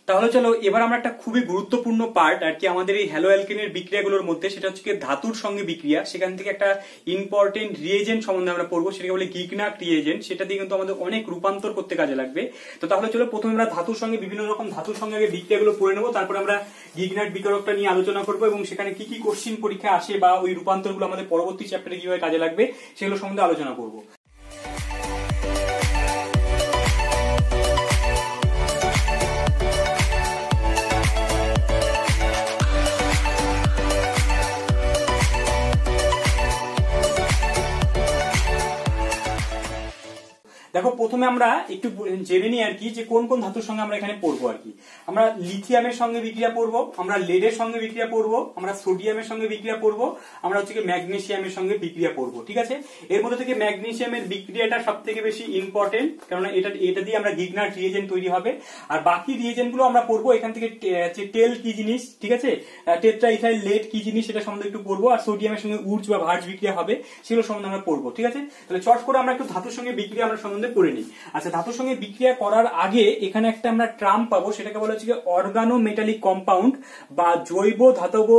তাহলে চলো এবার আমরা একটা খুবই গুরুত্বপূর্ণ পার্ট আর কি আমাদের এই হ্যালো অ্যালকেনের বিক্রিয়াগুলোর মধ্যে, সেটা হচ্ছে ধাতুর সঙ্গে বিক্রিয়া। সেখান থেকে একটা ইম্পর্টেন্ট রিয়েজেন্ট সম্বন্ধে আমরা পড়বো, সেটাকে বলে গিগনাক রিয়েজেন্ট। সেটা দিয়ে কিন্তু আমাদের অনেক রূপান্তর করতে কাজে লাগবে। তো তাহলে চলো প্রথমে আমরা ধাতুর সঙ্গে বিভিন্ন রকম ধাতুর সঙ্গে আগে বিক্রিয়াগুলো পড়ে নেবো, তারপরে আমরা গিগনাক বিকারকটা নিয়ে আলোচনা করবো এবং সেখানে কি কি কোশ্চিন পরীক্ষা আসে বা ওই রূপান্তরগুলো আমাদের পরবর্তী চ্যাপ্টারে কিভাবে কাজে লাগবে সেগুলো সম্বন্ধে আলোচনা করবো। দেখো প্রথমে আমরা একটু জেনে নিই আর কি যে কোন কোন ধাতুর সঙ্গে আমরা এখানে পড়বো আর কি। আমরা লিথিয়ামের সঙ্গে বিক্রিয়া পড়বো, আমরা লেডের সঙ্গে বিক্রিয়া পড়বো, আমরা সোডিয়ামের সঙ্গে বিক্রিয়া পড়বো, আমরা হচ্ছে ম্যাগনেসিয়ামের সঙ্গে বিক্রিয়া পড়বো। ঠিক আছে, এর মধ্যে থেকে ম্যাগনেসিয়ামের বিক্রিয়াটা সব থেকে বেশি ইম্পর্টেন্ট, কারণ এটা দিয়ে আমরা গিগনাক রিয়েজেন্ট তৈরি হবে। আর বাকি রিয়েজেন্ট গুলো আমরা পড়বো এখান থেকে টেল কি জিনিস, ঠিক আছে, টেট্রা ইথাইল লেড কি জিনিস সেটা সম্বন্ধে একটু পড়বো, আর সোডিয়ামের সঙ্গে উর্জ বা ভার্জ বিক্রিয়া হবে সেগুলো সম্বন্ধে আমরা পড়বো। ঠিক আছে, তাহলে চট করে আমরা একটু ধাতুর সঙ্গে বিক্রিয়া আমরা সম্বন্ধে পড়ে নিই। আচ্ছা, ধাতুর সঙ্গে বিক্রিয়া করার আগে এখানে একটা আমরা ট্রাম পাবো, সেটাকে বলা হচ্ছে অর্গানো মেটালিক কম্পাউন্ড বা জৈব ধাতব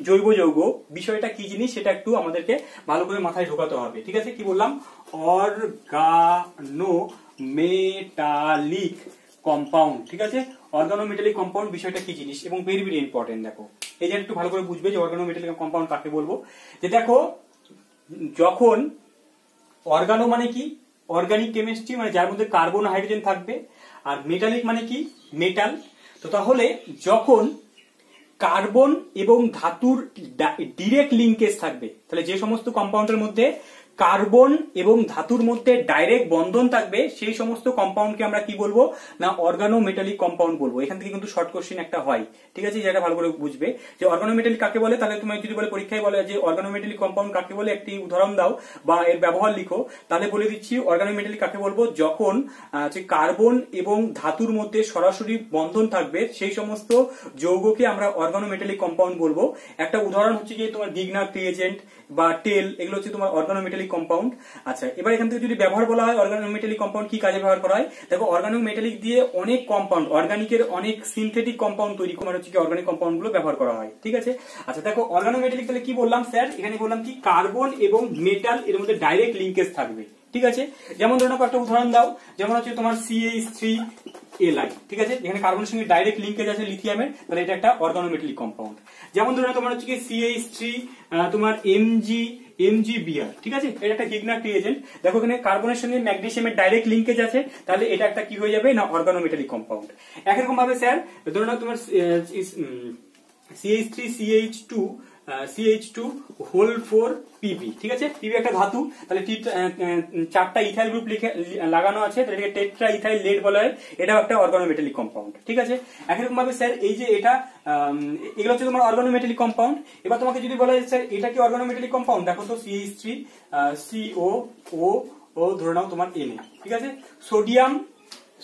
জৈব যৌগ। বিষয়টা কি জিনিস সেটা একটু আমাদেরকে ভালো করে মাথায় ঢোকাতে হবে। ঠিক আছে, কি বললাম? Organo metallic compound. ঠিক আছে, অর্গানো মেটালিক কম্পাউন্ড বিষয়টা কি জিনিস এবং ভেরি ভেরি ইম্পর্টেন্ট। দেখো এই যে একটু ভালো করে বুঝবে যে অর্গানো মেটালিক কম্পাউন্ড কাকে বলবো। যে দেখো, যখন অর্গানো মানে কি, অর্গানিক কেমিস্ট্রি, মানে যার মধ্যে কার্বন হাইড্রোজেন থাকবে, আর মেটালিক মানে কি, মেটাল। তো তাহলে যখন কার্বন এবং ধাতুর ডিরেক্ট লিঙ্কেজ থাকবে, তাহলে যে সমস্ত কম্পাউন্ডের মধ্যে কার্বন এবং ধাতুর মধ্যে ডাইরেক্ট বন্ধন থাকবে সেই সমস্ত কম্পাউন্ডকে আমরা কি বলবো না অর্গানো মেটালিক কম্পাউন্ড বলবো। এখান থেকে কিন্তু শর্ট কোশ্চেন একটা হয়। ঠিক আছে, যেটা ভালো করে বুঝবে যে অর্গানো মেটালিক কাকে বলে। তাহলে তুমি যদি বলে পরীক্ষায় বলে যে অর্গানো মেটালিক কম্পাউন্ড কাকে বলে, একটি উদাহরণ দাও বা এর ব্যবহার লিখো, তাহলে বলে দিচ্ছি অর্গানো মেটালিক কাকে বলবো যখন কার্বন এবং ধাতুর মধ্যে সরাসরি বন্ধন থাকবে সেই সমস্ত যৌগকে আমরা অর্গানো মেটালিক কম্পাউন্ড বলবো। একটা উদাহরণ হচ্ছে গিয়ে তোমার গিগনাক রিয়েজেন্ট বা টেল, এগুলো হচ্ছে তোমার অর্গানো মেটালিক কম্পাউন্ড। আচ্ছা, এবার এখান থেকে যদি ব্যবহার বলা হয় অর্গানো মেটালিক কম্পাউন্ড কি কাজে ব্যবহার করা হয়, দেখো অর্গানিক মেটালিক দিয়ে অনেক কম্পাউন্ড, অর্গানিকের অনেক সিনথেটিক কম্পাউন্ড তৈরি করার হচ্ছে কি অর্গানিক কম্পাউন্ড গুলো ব্যবহার করা হয়। ঠিক আছে, আচ্ছা দেখো অর্গানো মেটালিক তাহলে কি বললাম স্যার, এখানে বললাম কি কার্বন এবং মেটাল এর মধ্যে ডাইরেক্ট লিঙ্কেজ থাকবে। ঠিক আছে, যেমন ধরো একটা উদাহরণ দাও, যেমন হচ্ছে তোমার CH3Li। ঠিক আছে, এখানে কার্বনের সঙ্গে ডাইরেক্ট লিঙ্কেজ আছে লিথিয়ামের, তাহলে এটা একটা অর্গানো মেটালিক কম্পাউন্ড। যেমন ধরো তোমার হচ্ছে কি CH3 তোমার MgBr। ঠিক আছে, এটা একটা গিগনাক রিয়েজেন্ট। দেখো এখানে কার্বনের সঙ্গে ম্যাগনেসিয়ামের ডাইরেক্ট লিঙ্কেজ আছে, তাহলে এটা একটা কি হয়ে যাবে না অর্গানো মেটালিক কম্পাউন্ড। একরকম ভাবে স্যার ধরো না তোমার CH3CH2 হোল 4 Pb। ঠিক আছে, Pb একটা ধাতু, তাহলে চারটা ইথাইল গ্রুপ লাগানো আছে, তাহলে এটাকে টেট্রা ইথাইল লেড বলা হয়, এটাও একটা অর্গানো মেটালিক কম্পাউন্ড। ঠিক আছে, একরকম ভাবে স্যার এই যে এটা এগুলো হচ্ছে তোমার অর্গানো মেটালিক কম্পাউন্ড। এবার তোমাকে যদি বলা হয় স্যার এটা কি অর্গানো মেটালিক কম্পাউন্ড, দেখো তো CH3COO ধরে নাও তোমার Na। ঠিক আছে,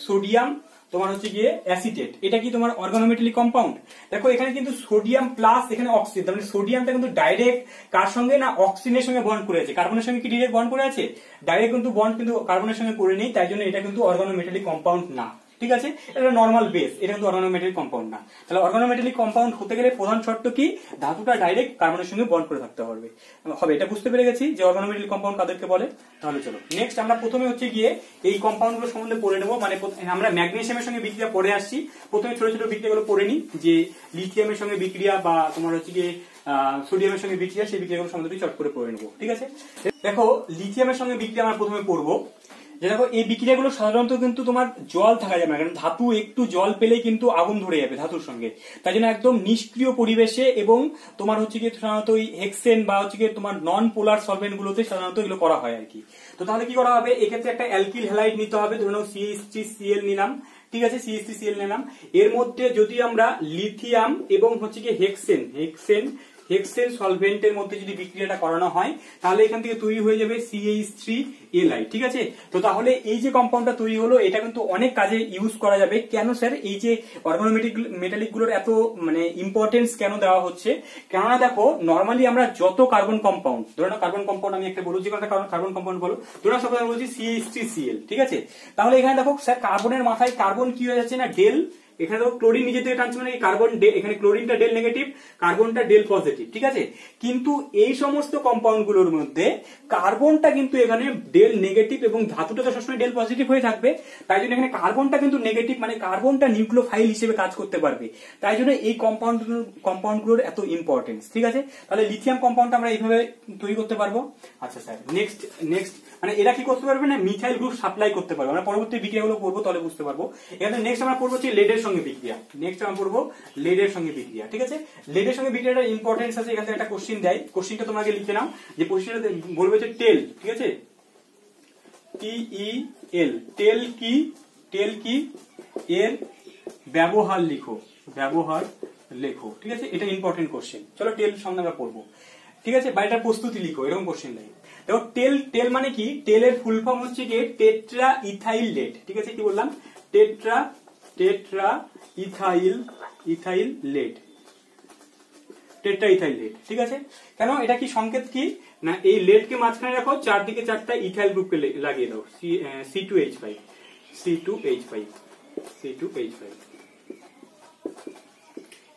সোডিয়াম তোমার হচ্ছে গিয়ে অ্যাসিটেট, এটা কি তোমার অর্গানো মেটালিক কম্পাউন্ড। দেখো এখানে কিন্তু সোডিয়াম প্লাস এখানে অক্সিজেন, তার মানে সোডিয়ামটা কিন্তু ডাইরেক্ট কার সঙ্গে না অক্সিজেনের সঙ্গে বন্ড করে আছে। কার্বনের সঙ্গে কি ডাইরেক্ট বন্ড করে আছে, ডাইরেক্ট কিন্তু বন্ড কিন্তু কার্বনের সঙ্গে করে নেই, তাই জন্য এটা কিন্তু অর্গানো মেটালিক কম্পাউন্ড না। ঠিক আছে, এটা নর্মাল বেস, এটা কিন্তু অর্গানো মেটালিক কম্পাউন্ড না। তাহলে অর্গানো মেটালিক কম্পাউন্ড হতে গেলে প্রধান শর্ত কি, ধাতুটা ডাইরেক্ট কার্বনের সঙ্গে বন্ড করে থাকতে হবে। এটা বুঝতে পেরে গেছি যে অর্গানো মেটালিক কম্পাউন্ড কাদেরকে বলে। তাহলে চলো নেক্সট আমরা প্রথমে হচ্ছে গিয়ে এই কম্পাউন্ড গুলো সম্বন্ধে পড়ে নেবো। মানে আমরা ম্যাগনেসিয়ামের সঙ্গে বিক্রিয়া পড়ে আসছি, প্রথমে ছোট ছোট বিক্রিয়াগুলো পড়ে নিই, যে লিথিয়ামের সঙ্গে বিক্রিয়া বা তোমার হচ্ছে গিয়ে সোডিয়ামের সঙ্গে বিক্রিয়া, সেই বিক্রিয়াগুলো সম্বন্ধে চট করে পড়ে নেবো। ঠিক আছে, দেখো লিথিয়ামের সঙ্গে বিক্রিয়া আমরা প্রথমে পড়বো। যে দেখো এই বিক্রিয়াগুলো সাধারণত কিন্তু তোমার জল থাকা যাবে না, কারণ ধাতু একটু জল পেলেই কিন্তু আগুন ধরে যাবে ধাতুর সঙ্গে, তাই জন্য একদম নিষ্ক্রিয় পরিবেশে এবং তোমার হচ্ছে গিয়ে সাধারণত ওই হেক্সেন বা হচ্ছে গিয়ে তোমার নন পোলার সলভেন্ট গুলোতে সাধারণত এগুলো করা হয় আর কি। তো তাহলে কি করা হবে, এক্ষেত্রে একটা অ্যালকিল হ্যালাইড নিতে হবে, ধরে নাও CH3Cl নিলাম। ঠিক আছে, CH3Cl নিলাম, এর মধ্যে যদি আমরা লিথিয়াম এবং হচ্ছে গিয়ে হেক্সেন সলভেন্টের মধ্যে যদি বিক্রিয়াটা করানো হয়, তাহলে এখান থেকে তৈরি হয়ে যাবে CH3Li। ঠিক আছে, তো তাহলে এই যে কম্পাউন্ডটা তৈরি হলো, এটা কিন্তু অনেক কাজে ইউজ করা যাবে। কেন স্যার এই যে অর্গানো মেটালিক গুলোর এত মানে ইম্পর্টেন্স কেন দেওয়া হচ্ছে, কেননা দেখো নর্মালি আমরা যত কার্বন কম্পাউন্ড, ধরো না কার্বন কম্পাউন্ড আমি একটা বলবো, যে কোনো কার্বন কম্পাউন্ড বলো, ধরো সব বলছি CH3Cl। ঠিক আছে, তাহলে এখানে দেখো স্যার কার্বনের মাথায় কার্বন কি হয়ে যাচ্ছে না ডেল এখানে তো ক্লোরিন নিজে থেকে টানছে মানে কার্বন, এখানে ক্লোরিনটা ডেল নেগেটিভ, কার্বনটা ডেল পজিটিভ, ঠিক আছে। কিন্তু এই সমস্ত কম্পাউন্ড গুলোর মধ্যে কার্বনটা কিন্তু এখানে ডেল নেগেটিভ এবং ধাতুটা তো সবসময় ডেল পজিটিভ হয়ে থাকবে, তাই জন্য এখানে কার্বনটা কিন্তু নেগেটিভ, মানে কার্বনটা নিউক্লিওফাইল হিসেবে কাজ করতে পারবে, তাই জন্য এই কম্পাউন্ডগুলোর এত ইম্পর্টেন্স, ঠিক আছে। তাহলে লিথিয়াম কম্পাউন্ড আমরা এইভাবে তৈরি করতে পারবো। আচ্ছা স্যার, নেক্সট মানে এরা কি করতে পারবে না, মিথাইল গ্রুপ সাপ্লাই করতে পারবে। আমরা পরবর্তী বিক্রিয়াগুলো পড়বো, তাহলে বুঝতে পারবো। এখানে নেক্সট আমরা পড়বো হচ্ছে লেডের সঙ্গে বিক্রিয়া। নেক্সট আমরা পড়বো লেডের সঙ্গে বিক্রিয়া, ঠিক আছে। লেডের সঙ্গে বিক্রিয়াটার ইম্পর্টেন্স আছে, এখান থেকে একটা কোশ্চিন দেয়, কোশ্চিনটা তোমরা আগে লিখে নাও, যে কোশ্চিনটা বলবে যে টেল, ঠিক আছে, TEL, টেল কি এর ব্যবহার লিখো, ঠিক আছে। এটা ইম্পর্টেন্ট কোশ্চেন। চলো টেল সঙ্গে আমরা পড়বো, ঠিক আছে। বা এটা প্রস্তুতি লিখো, এরকম কোশ্চেন দেয়। দেখো টেল মানে কি, টেলের ফুল ফর্ম হচ্ছে কি টেট্রা ইথাইল লেড, ঠিক আছে। কি বললাম, টেট্রা ইথাইল লেড, ঠিক আছে। কেন, এটা কি সংকেত কি না, এই লেড কে মাঝখানে রাখো, চারদিকে চারটা ইথাইল গ্রুপকে লাগিয়ে দাও, C2H5,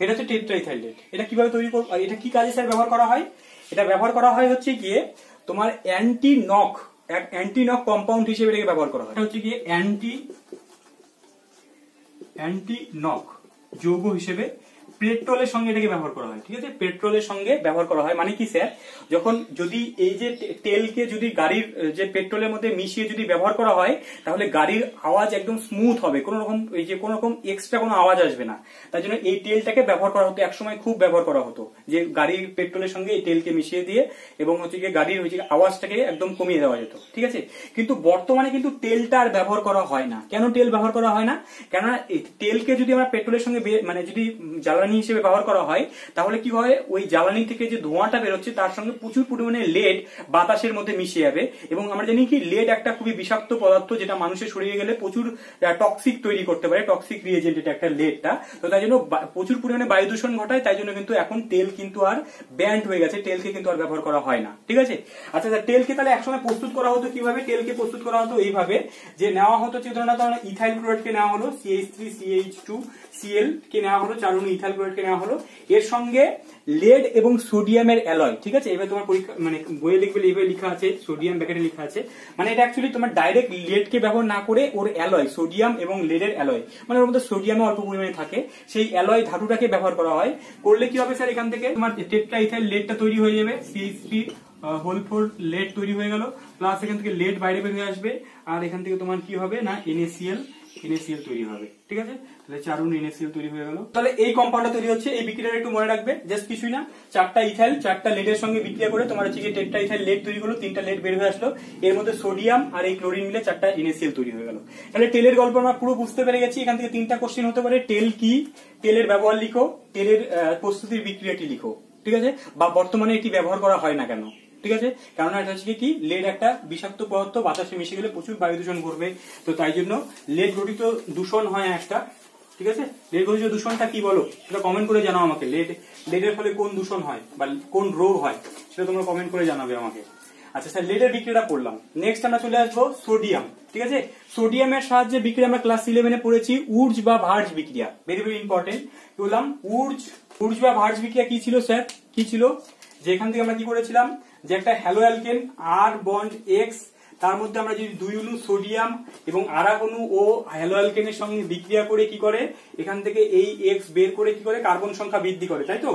এটা হচ্ছে টেট্রা ইথাইল লেড। এটা কিভাবে তৈরি করব, এটা কি কাজে স্যার ব্যবহার করা হয়, এটা ব্যবহার করা হয় হচ্ছে গিয়ে তোমার অ্যান্টি নক কম্পাউন্ড হিসেবে এটাকে ব্যবহার করা হয়। এটা হচ্ছে গিয়ে অ্যান্টি নক যৌগ হিসেবে পেট্রোলের সঙ্গে এটাকে ব্যবহার করা হয়, ঠিক আছে। পেট্রোলের সঙ্গে ব্যবহার করা হয় মানে কি স্যার, যখন যদি এই যে তেলকে যদি গাড়ির যে পেট্রোলের মধ্যে মিশিয়ে যদি ব্যবহার করা হয়, তাহলে গাড়ির আওয়াজ একদম স্মুথ হবে, কোন রকম এক্সট্রা কোনো আওয়াজ আসবে না। তাই জন্য এই তেলটাকে ব্যবহার করা হতো, একসময় খুব ব্যবহার করা হতো, যে গাড়ির পেট্রোলের সঙ্গে এই তেলকে মিশিয়ে দিয়ে এবং হচ্ছে গিয়ে গাড়ির আওয়াজটাকে একদম কমিয়ে দেওয়া যেত, ঠিক আছে। কিন্তু বর্তমানে কিন্তু তেলটা আর ব্যবহার করা হয় না। কেন তেল ব্যবহার করা হয় না, কেননা তেলকে যদি আমরা পেট্রোলের সঙ্গে মানে যদি জ্বালানি হিসেবে ব্যবহার করা হয়, তাহলে কি হয়, ওই জ্বালানি থেকে যে ধোঁয়াটা বেরোচ্ছে তার সঙ্গে প্রচুর পরিমাণে লেড বাতাসের মধ্যে মিশে যাবে। এবং আমরা জানি কি লেড একটা খুবই বিষাক্ত পদার্থ, যেটা মানুষের শরীরে গেলে প্রচুর টক্সিক তৈরি করতে পারে, টক্সিক রিয়েজেন্ট এটা একটা লেডটা। তো তাই জন্য প্রচুর পরিমাণে বায়ু দূষণ ঘটায়, তাই জন্য কিন্তু এখন তেল কিন্তু আর ব্যান্ড হয়ে গেছে, তেলকে কিন্তু আর ব্যবহার করা হয় না, ঠিক আছে। আচ্ছা, তেলকে তাহলে একসময় প্রস্তুত করা হতো কিভাবে, তেলকে প্রস্তুত করা হতো এইভাবে, যে নেওয়া হতো ধরুন ইথাইল ক্লোরাইডকে নেওয়া হলো, CH3CH2Cl কে নেওয়া হলো, 4 অণু ইথাইল ক্লোরাইড কে নেওয়া হলো, এর সঙ্গে লেড এবং সোডিয়ামের অ্যালয়, ঠিক আছে। এবার তোমার পরীক্ষা মানে বইয়ে লিখবে, এইভাবে লেখা আছে, সোডিয়াম ব্র্যাকেটে লেখা আছে, মানে এটা অ্যাকচুয়ালি তোমার ডাইরেক্ট লেড কে ব্যবহার না করে ওর অ্যালয়, সোডিয়াম এবং লেডের অ্যালয়, মানে ওর মধ্যে সোডিয়ামে অল্প পরিমাণে থাকে, সেই অ্যালয় ধাতুটাকে ব্যবহার করা হয়। করলে কি হবে স্যার, এখান থেকে তোমার টেট্রা ইথাইল লেডটা তৈরি হয়ে যাবে, CH3 লেড তৈরি হয়ে গেল, প্লাস এখান থেকে লেড বাইরে বেরিয়ে আসবে, আর এখান থেকে তোমার কি হবে না NaCl তৈরি হবে, ঠিক আছে। তাহলে 4 অণু NaCl তৈরি হয়ে গেল। তাহলে এই কম্পাউন্ডটা তৈরি হচ্ছে, এই বিক্রিয়াটা একটু মনে রাখবে, জাস্ট কিছুই না, 4টা ইথাইল 4টা লেডের সঙ্গে বিক্রিয়া করে তোমার হচ্ছে টেট্রা ইথাইল লেড তৈরি হলো, 3টা লেড বের হয়ে আসলো, এর মধ্যে সোডিয়াম আর এই ক্লোরিন মিলে 4টা NaCl তৈরি হয়ে গেল। তাহলে টেলের গল্প আমরা পুরো বুঝতে পেরে গেছি। এখান থেকে 3টা কোশ্চেন হতে পারে, টেল কি, তেলের ব্যবহার লিখো, তেলের প্রস্তুতির বিক্রিয়াটি লিখো, ঠিক আছে, বা বর্তমানে এটি ব্যবহার করা হয় না কেন, ঠিক আছে। কারণ এটা হচ্ছে কি, লেড একটা বিষাক্ত পদার্থ, বাতাসে মিশে গেলে প্রচুর বায়ু দূষণ করবে, তো তাই জন্য লেড ঘটিত দূষণ হয় একটা, ঠিক আছে। লেড ঘটিত দূষণটা কি বলো, সেটা কমেন্ট করে জানাও আমাকে। লেডের ফলে কোন দূষণ হয় বা কোন রোগ হয়, সেটা তোমরা কমেন্ট করে জানাবে আমাকে। আচ্ছা স্যার, লেডের বিক্রিয়াটা পড়লাম। নেক্সট আমরা চলে আসবো সোডিয়াম, ঠিক আছে। সোডিয়ামের সাহায্যে বিক্রিয়া আমরা ক্লাস 11-এ পড়েছি, উর্জ বা ভার্জ বিক্রিয়া, ভেরি ভেরি ইম্পর্টেন্ট। বললাম উর্জ বা ভার্জ বিক্রিয়া কি ছিল স্যার, কি ছিল, যে এখান থেকে আমরা কি করেছিলাম, যে একটা hello alkane R bond X, তার মধ্যে আমরা যদি 2 অণু সোডিয়াম এবং আরেক অণু ও হ্যালো অ্যালকেনের সঙ্গে বিক্রিয়া করে কি করে, এখান থেকে এই X বের করে কি করে, কার্বন সংখ্যা বৃদ্ধি করে, তাই তো,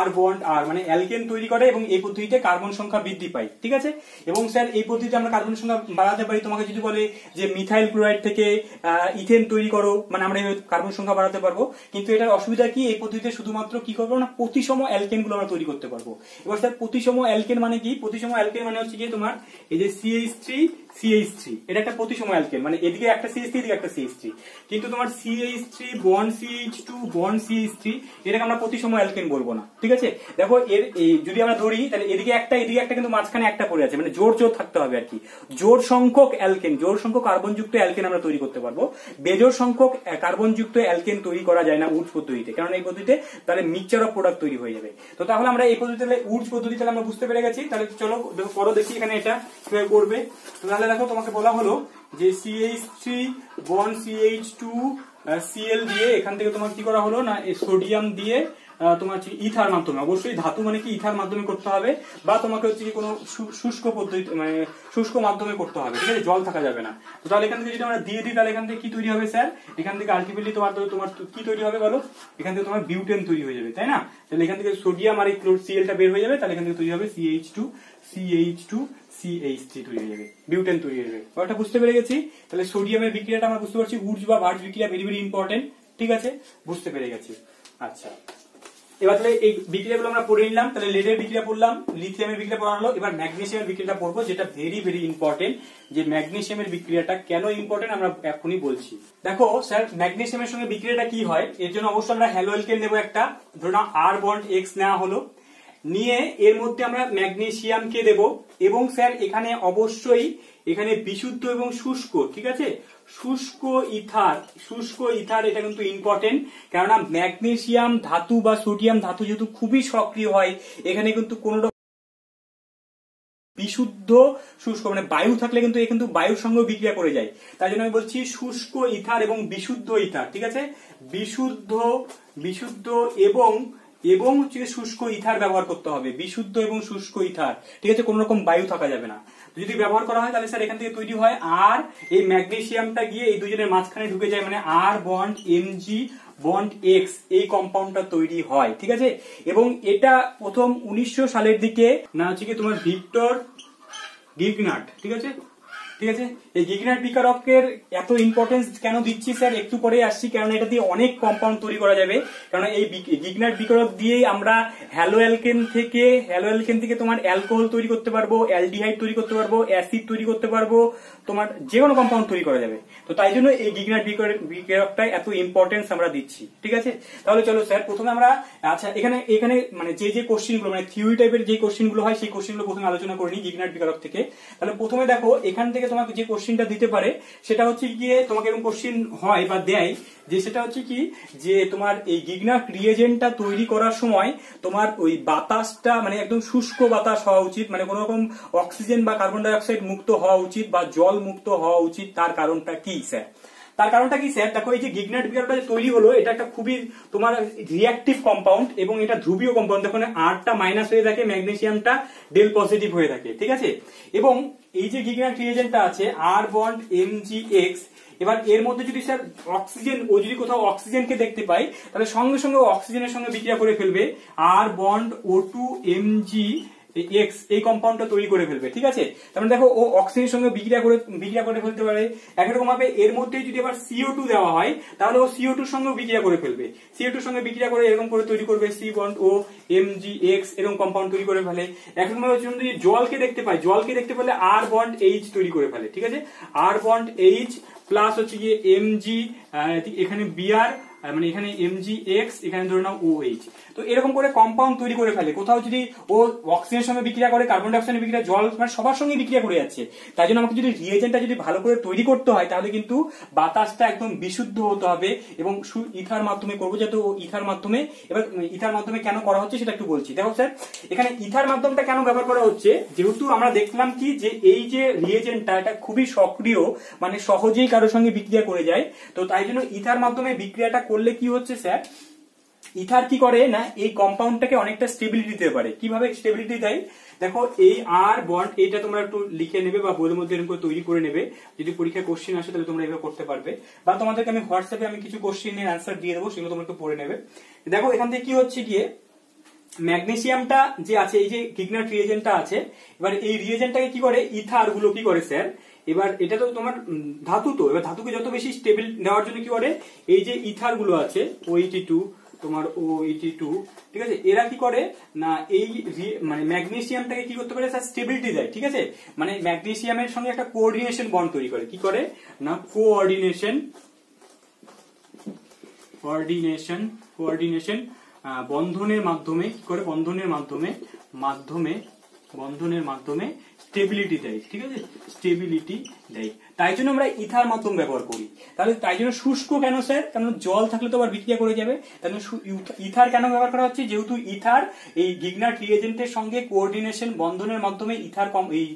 R বন্ড R মানে অ্যালকেন তৈরি করে, এবং এই পদ্ধতিতে কার্বন সংখ্যা বৃদ্ধি পায়, ঠিক আছে। এবং স্যার এই পদ্ধতিতে আমরা কার্বন সংখ্যা বাড়াতে পারি। তোমাকে যদি বলে যে মিথাইল ক্লোরাইড থেকে ইথেন তৈরি করো, মানে আমরা কার্বন সংখ্যা বাড়াতে পারবো, কিন্তু এটার অসুবিধা কি, এই পদ্ধতিতে শুধুমাত্র কি করবো না, প্রতিসম অ্যালকেন গুলো আমরা তৈরি করতে পারবো। এবার স্যার প্রতিসম অ্যালকেন মানে কি, প্রতিসম অ্যালকেন মানে হচ্ছে কি তোমার এই যে CH3 এটা একটা প্রতিসম অ্যালকেন, মানে এদিকে একটা CH3 এদিকে একটা CH3, কিন্তু তোমার CH3 bond CH2 bond CH3 এটাকে আমরা প্রতিসম অ্যালকেন বলবো না, ঠিক আছে। দেখো এর যদি আমরা ধরি, তাহলে এদিকে একটা কিন্তু মাঝখানে একটা পড়ে আছে, মানে জোর থাকতে হবে আর কি। জোর সংখ্যক অ্যালকেন, জোর সংখ্যক কার্বনযুক্ত অ্যালকেন আমরা তৈরি করতে পারবো, বেজোর সংখ্যক কার্বনযুক্ত অ্যালকেন তৈরি করা যায় না উর্জ পদ্ধতিতে, কারণ এই পদ্ধতিতে তাহলে মিক্সচার অফ প্রোডাক্ট তৈরি হয়ে যাবে। তো তাহলে আমরা এই পদ্ধতিতে উর্জ পদ্ধতি তাহলে আমরা বুঝতে পেরে গেছি। তাহলে চলো করো দেখি এখানে এটা কিভাবে করবে। তাহলে দেখো তোমাকে বলা হলো যে CH3 বন্ড CH2 সিএল দিয়ে এখান থেকে তোমার কি করা হলো না সোডিয়াম দিয়ে তোমার হচ্ছে ইথার মাধ্যমে, অবশ্যই ধাতু মানে কি ইথার মাধ্যমে করতে হবে, বা তোমাকে হচ্ছে কি কোনো শুষ্ক পদ্ধতি মানে শুষ্ক মাধ্যমে করতে হবে, ঠিক আছে, জল থাকা যাবে না। তো তাহলে এখান থেকে যদি আমরা দিয়ে দিই তাহলে এখান থেকে কি তৈরি হবে স্যার, এখান থেকে আলটিমেটলি তোমার কি তৈরি হবে বলো, এখান থেকে তোমার বিউটেন তৈরি হয়ে যাবে, তাই না? তাহলে এখান থেকে সোডিয়াম আর এই সিএলটা বের হয়ে যাবে, তাহলে এখান থেকে তৈরি হবে CH2CH2CH3 তৈরি হয়ে যাবে, বিউটেন তৈরি হয়ে যাবে। ওটা বুঝতে পেরে গেছি। তাহলে সোডিয়ামের বিক্রিয়াটা আমরা বুঝতে পারছি, উডস বা ভার্জ বিক্রিয়া ভেরি ভেরি ইম্পর্টেন্ট, ঠিক আছে, বুঝতে পেরে গেছি। আচ্ছা, এবার তাহলে এই বিক্রিয়াগুলো আমরা পড়ে নিলাম। তাহলে লেডের বিক্রিয়া পড়লাম, লিথিয়ামের বিক্রিয়া পড়া হলো। এবার ম্যাগনেসিয়ামের বিক্রিয়াটা পড়বো, যেটা ভেরি ভেরি ইম্পর্টেন্ট। যে ম্যাগনেসিয়ামের বিক্রিয়াটা কেন ইম্পর্টেন্ট আমরা এখনই বলছি। দেখো স্যার, ম্যাগনেসিয়ামের সঙ্গে বিক্রিয়াটা কি হয়, এর জন্য অবশ্যই আমরা হ্যালো অ্যালকেন নেবো একটা, ধরুন আর বন্ড এক্স নেওয়া হলো, নিয়ে এর মধ্যে আমরা ম্যাগনেসিয়ামকে দেব, এবং স্যার এখানে অবশ্যই এখানে বিশুদ্ধ এবং শুষ্ক, ঠিক আছে, শুষ্ক ইথার এটা কিন্তু ইম্পর্টেন্ট, কেননা ম্যাগনেসিয়াম ধাতু বা সোডিয়াম ধাতু যেহেতু খুবই সক্রিয় হয়, এখানে কিন্তু কোন বিশুদ্ধ শুষ্ক মানে বায়ু থাকলে কিন্তু কিন্তু বায়ুর সঙ্গে বিক্রিয়া করে যায়। তাই জন্য আমি বলছি শুষ্ক ইথার এবং বিশুদ্ধ ইথার, ঠিক আছে, বিশুদ্ধ এবং হচ্ছে শুষ্ক ইথার ব্যবহার করতে হবে, বিশুদ্ধ এবং শুষ্ক ইথার, ঠিক আছে, কোন রকম বায়ু থাকা যাবে না। যদি ব্যবহার করা হয় তাহলে স্যার এখান থেকে তৈরি হয় আর এই ম্যাগনেসিয়ামটা গিয়ে এই দুজনের মাঝখানে ঢুকে যায়, মানে আর বন্ড Mg বন্ড এক্স, এই কম্পাউন্ডটা তৈরি হয়, ঠিক আছে। এবং এটা প্রথম 1900 সালের দিকে না হচ্ছে কি তোমার ভিক্টর গিগনাট, ঠিক আছে, এই গিগনাট বিকারকের এত ইম্পর্টেন্স কেন দিচ্ছি স্যার, একটু পরে আসছি, কারণ এটা দিয়ে অনেক কম্পাউন্ড তৈরি করা যাবে। কারণ এই গিগনাট বিকারক দিয়েই আমরা হ্যালো অ্যালকেন থেকে তোমার অ্যালকোহল তৈরি করতে পারবো, অ্যালডিহাইড তৈরি করতে পারবো, অ্যাসিড তৈরি করতে পারবো, তোমার যে কোনো কম্পাউন্ড তৈরি করা যাবে। তো তাই জন্য এই গিগনাট বিকারকটা এত ইম্পর্টেন্স আমরা দিচ্ছি, ঠিক আছে। তাহলে চলো স্যার প্রথমে আমরা, আচ্ছা এখানে মানে যে কোশ্চেনগুলো মানে থিওরি টাইপের যে কোশ্চেনগুলো হয় সেই কোশ্চেনগুলো প্রথমে আলোচনা করে নিই গিগনাট বিকারক থেকে। তাহলে প্রথমে দেখো এখান থেকে তোমাকে যে কোশ্চেনটা দিতে পারে সেটা হচ্ছে গিয়ে তোমাকে এরকম কোশ্চেন হয় বা দেয়, যে সেটা হচ্ছে কি যে তোমার এই গিগনাট রিয়েজেন্টটা তৈরি করার সময় তোমার ওই বাতাসটা মানে একদম শুষ্ক বাতাস হওয়া উচিত, মানে কোনো রকম অক্সিজেন বা কার্বন ডাই অক্সাইড মুক্ত হওয়া উচিত বা জল মুক্ত হওয়া উচিত। তার কারণটা কি স্যার? দেখো এই যে গিগনাট বিকারকটা তৈরি হলো, এটা একটা খুবই তোমার রিঅ্যাক্টিভ কম্পাউন্ড এবং এটা ধ্রুবীয় কম্পাউন্ড। দেখো আরটা মাইনাস হয়ে থাকে, ম্যাগনেসিয়ামটা ডেল পজিটিভ হয়ে থাকে, ঠিক আছে। এবং এই যে গিগনাট রিয়েজেন্টটা আছে আর বন্ড MgX, এবার এর মধ্যে যদি স্যার অক্সিজেন, ও যদি কোথাও অক্সিজেনকে দেখতে পাই তাহলে সঙ্গে সঙ্গে অক্সিজেনের সঙ্গে বিক্রিয়া করে ফেলবে, আর বন্ড O2 Mg এই কম্পাউন্ডটা তৈরি করে ফেলবে, ঠিক আছে। তার মানে দেখো ও অক্সিজেনের সঙ্গে বিক্রিয়া করে ফেলতে পারে। একরকম ভাবে এর মধ্যে যদি আবার CO2 দেওয়া হয় তাহলে ও CO2 এর সঙ্গে বিক্রিয়া করে ফেলবে, CO2 এর সঙ্গে বিক্রিয়া করে এরকম করে তৈরি করবে C বন্ড O MgX, এরকম কম্পাউন্ড তৈরি করে ফেলে। একরকম ভাবে যদি জলকে দেখতে পেলে আর বন্ড H তৈরি করে ফেলে, ঠিক আছে, আর বন্ড H প্লাস হচ্ছে গিয়ে Mg, এখানে Br মানে এখানে MgX, এখানে ধরে নাও OH। তো এরকম করে কম্পাউন্ড তৈরি করে ফেলে। কোথাও যদি ও অক্সিজেনের সঙ্গে বিক্রিয়া করে, কার্বন ডাই অক্সাইডের বিক্রিয়া, জল মানে সবার সঙ্গে বিক্রিয়া করে যাচ্ছে। তাই জন্য আমাকে যদি রিয়েজেন্টটা যদি ভালো করে তৈরি করতে হয় তাহলে কিন্তু বাতাসটা একদম বিশুদ্ধ হতে হবে এবং ইথার মাধ্যমে করবো, যাতে ইথার মাধ্যমে। এবার ইথার মাধ্যমে কেন করা হচ্ছে সেটা একটু বলছি। দেখো স্যার এখানে ইথার মাধ্যমটা কেন ব্যবহার করা হচ্ছে, যেহেতু আমরা দেখলাম কি যে এই যে রিয়েজেন্টটা এটা খুবই সক্রিয়, মানে সহজেই কারোর সঙ্গে বিক্রিয়া করে যায়। তো তাই জন্য ইথার মাধ্যমে বিক্রিয়াটা করলে কি হচ্ছে স্যার, ইথার কি করে না এই কম্পাউন্ডটাকে অনেকটা স্টেবিলিটি দিতে পারে। কিভাবে স্টেবিলিটি দেয় দেখো, এই আর বন্ড এটা তোমরা একটু লিখে নেবে বা বইয়ের মধ্যে এরকম করে তৈরি করে নেবে। যদি পরীক্ষায় কোশ্চেন আসে তাহলে তোমরা এভাবে করতে পারবে, বা তোমাদেরকে আমি হোয়াটসঅ্যাপে আমি কিছু কোশ্চেনের অ্যান্সার দিয়ে দেবো, সেগুলো তোমরা একটু পড়ে নেবে। দেখো এখান থেকে কি হচ্ছে গিয়ে ম্যাগনেসিয়ামটা যে আছে, এই যে গিগনাট রিয়েজেন্টটা আছে, এবার এই রিয়েজেন্টটাকে কি করে, ইথার গুলো কি করে স্যার, এবার এটা তো তোমার ধাতু, তো এবার ধাতুকে যত বেশি স্টেবল দেওয়ার জন্য কি করে, এই যে ইথার গুলো আছে OH2 তোমার OH2, ঠিক আছে, এরা কি করে না এই মানে ম্যাগনেসিয়ামটাকে কি করতে পারে স্যার, স্টেবিলিটি দেয়, ঠিক আছে। মানে ম্যাগনেসিয়ামের সঙ্গে একটা কোঅর্ডিনেশন বন্ড তৈরি করে, কি করে না কোঅর্ডিনেশন বন্ধনের মাধ্যমে, কি করে বন্ধনের মাধ্যমে বন্ধনের মাধ্যমে স্টেবিলিটি দেয়, ঠিক আছে, স্টেবিলিটি দেয়। তাই জন্য আমরা ইথার মাধ্যম ব্যবহার করি। তাহলে তাই জন্য শুষ্ক কেন স্যার? কারণ জল থাকলে তো আবার বিক্রিয়া করে যাবে। তাই জন্য ইথার কেন ব্যবহার করা হচ্ছে? যেহেতু ইথার এই গিগনাট রিএজেন্টের সঙ্গে কোঅর্ডিনেশন বন্ধনের মাধ্যমে ইথার এই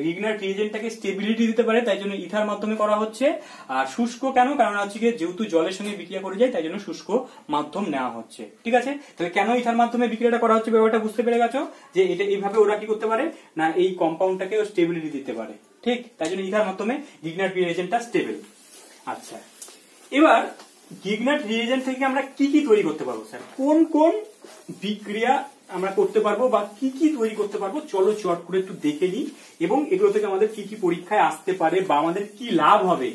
গিগনাট রিএজেন্টটাকে স্টেবিলিটি দিতে পারে, তাই জন্য ইথার মাধ্যমে করা হচ্ছে। আর শুষ্ক কেন? কারণ হচ্ছে যেহেতু জলের সঙ্গে বিক্রিয়া করে যায়, তাই জন্য শুষ্ক মাধ্যম নেওয়া হচ্ছে, ঠিক আছে। তাহলে কেন ইথার মাধ্যমে বিক্রিয়াটা করা হচ্ছে ব্যাপারটা বুঝতে পেরে গেছো, যে এটা এইভাবে ওরা কি করতে পারে না, এই কম্পাউন্ডটাকে স্টেবিলিটি দিতে পারে, ঠিক। তাই জন্য ইথার মাধ্যমে গিগনাট রিএজেন্টটা স্টেবল। আচ্ছা, এবার গিগনাট রিএজেন্ট থেকে আমরা কি কি তৈরি করতে পারবো স্যার? কোন কোন বিক্রিয়া আমরা করতে পারবো বা কি কি তৈরি করতে পারবো, চলো চট করে একটু দেখে নিই, এবং এগুলো থেকে আমাদের কি কি পরীক্ষায় আসতে পারে বা আমাদের কি লাভ হবে।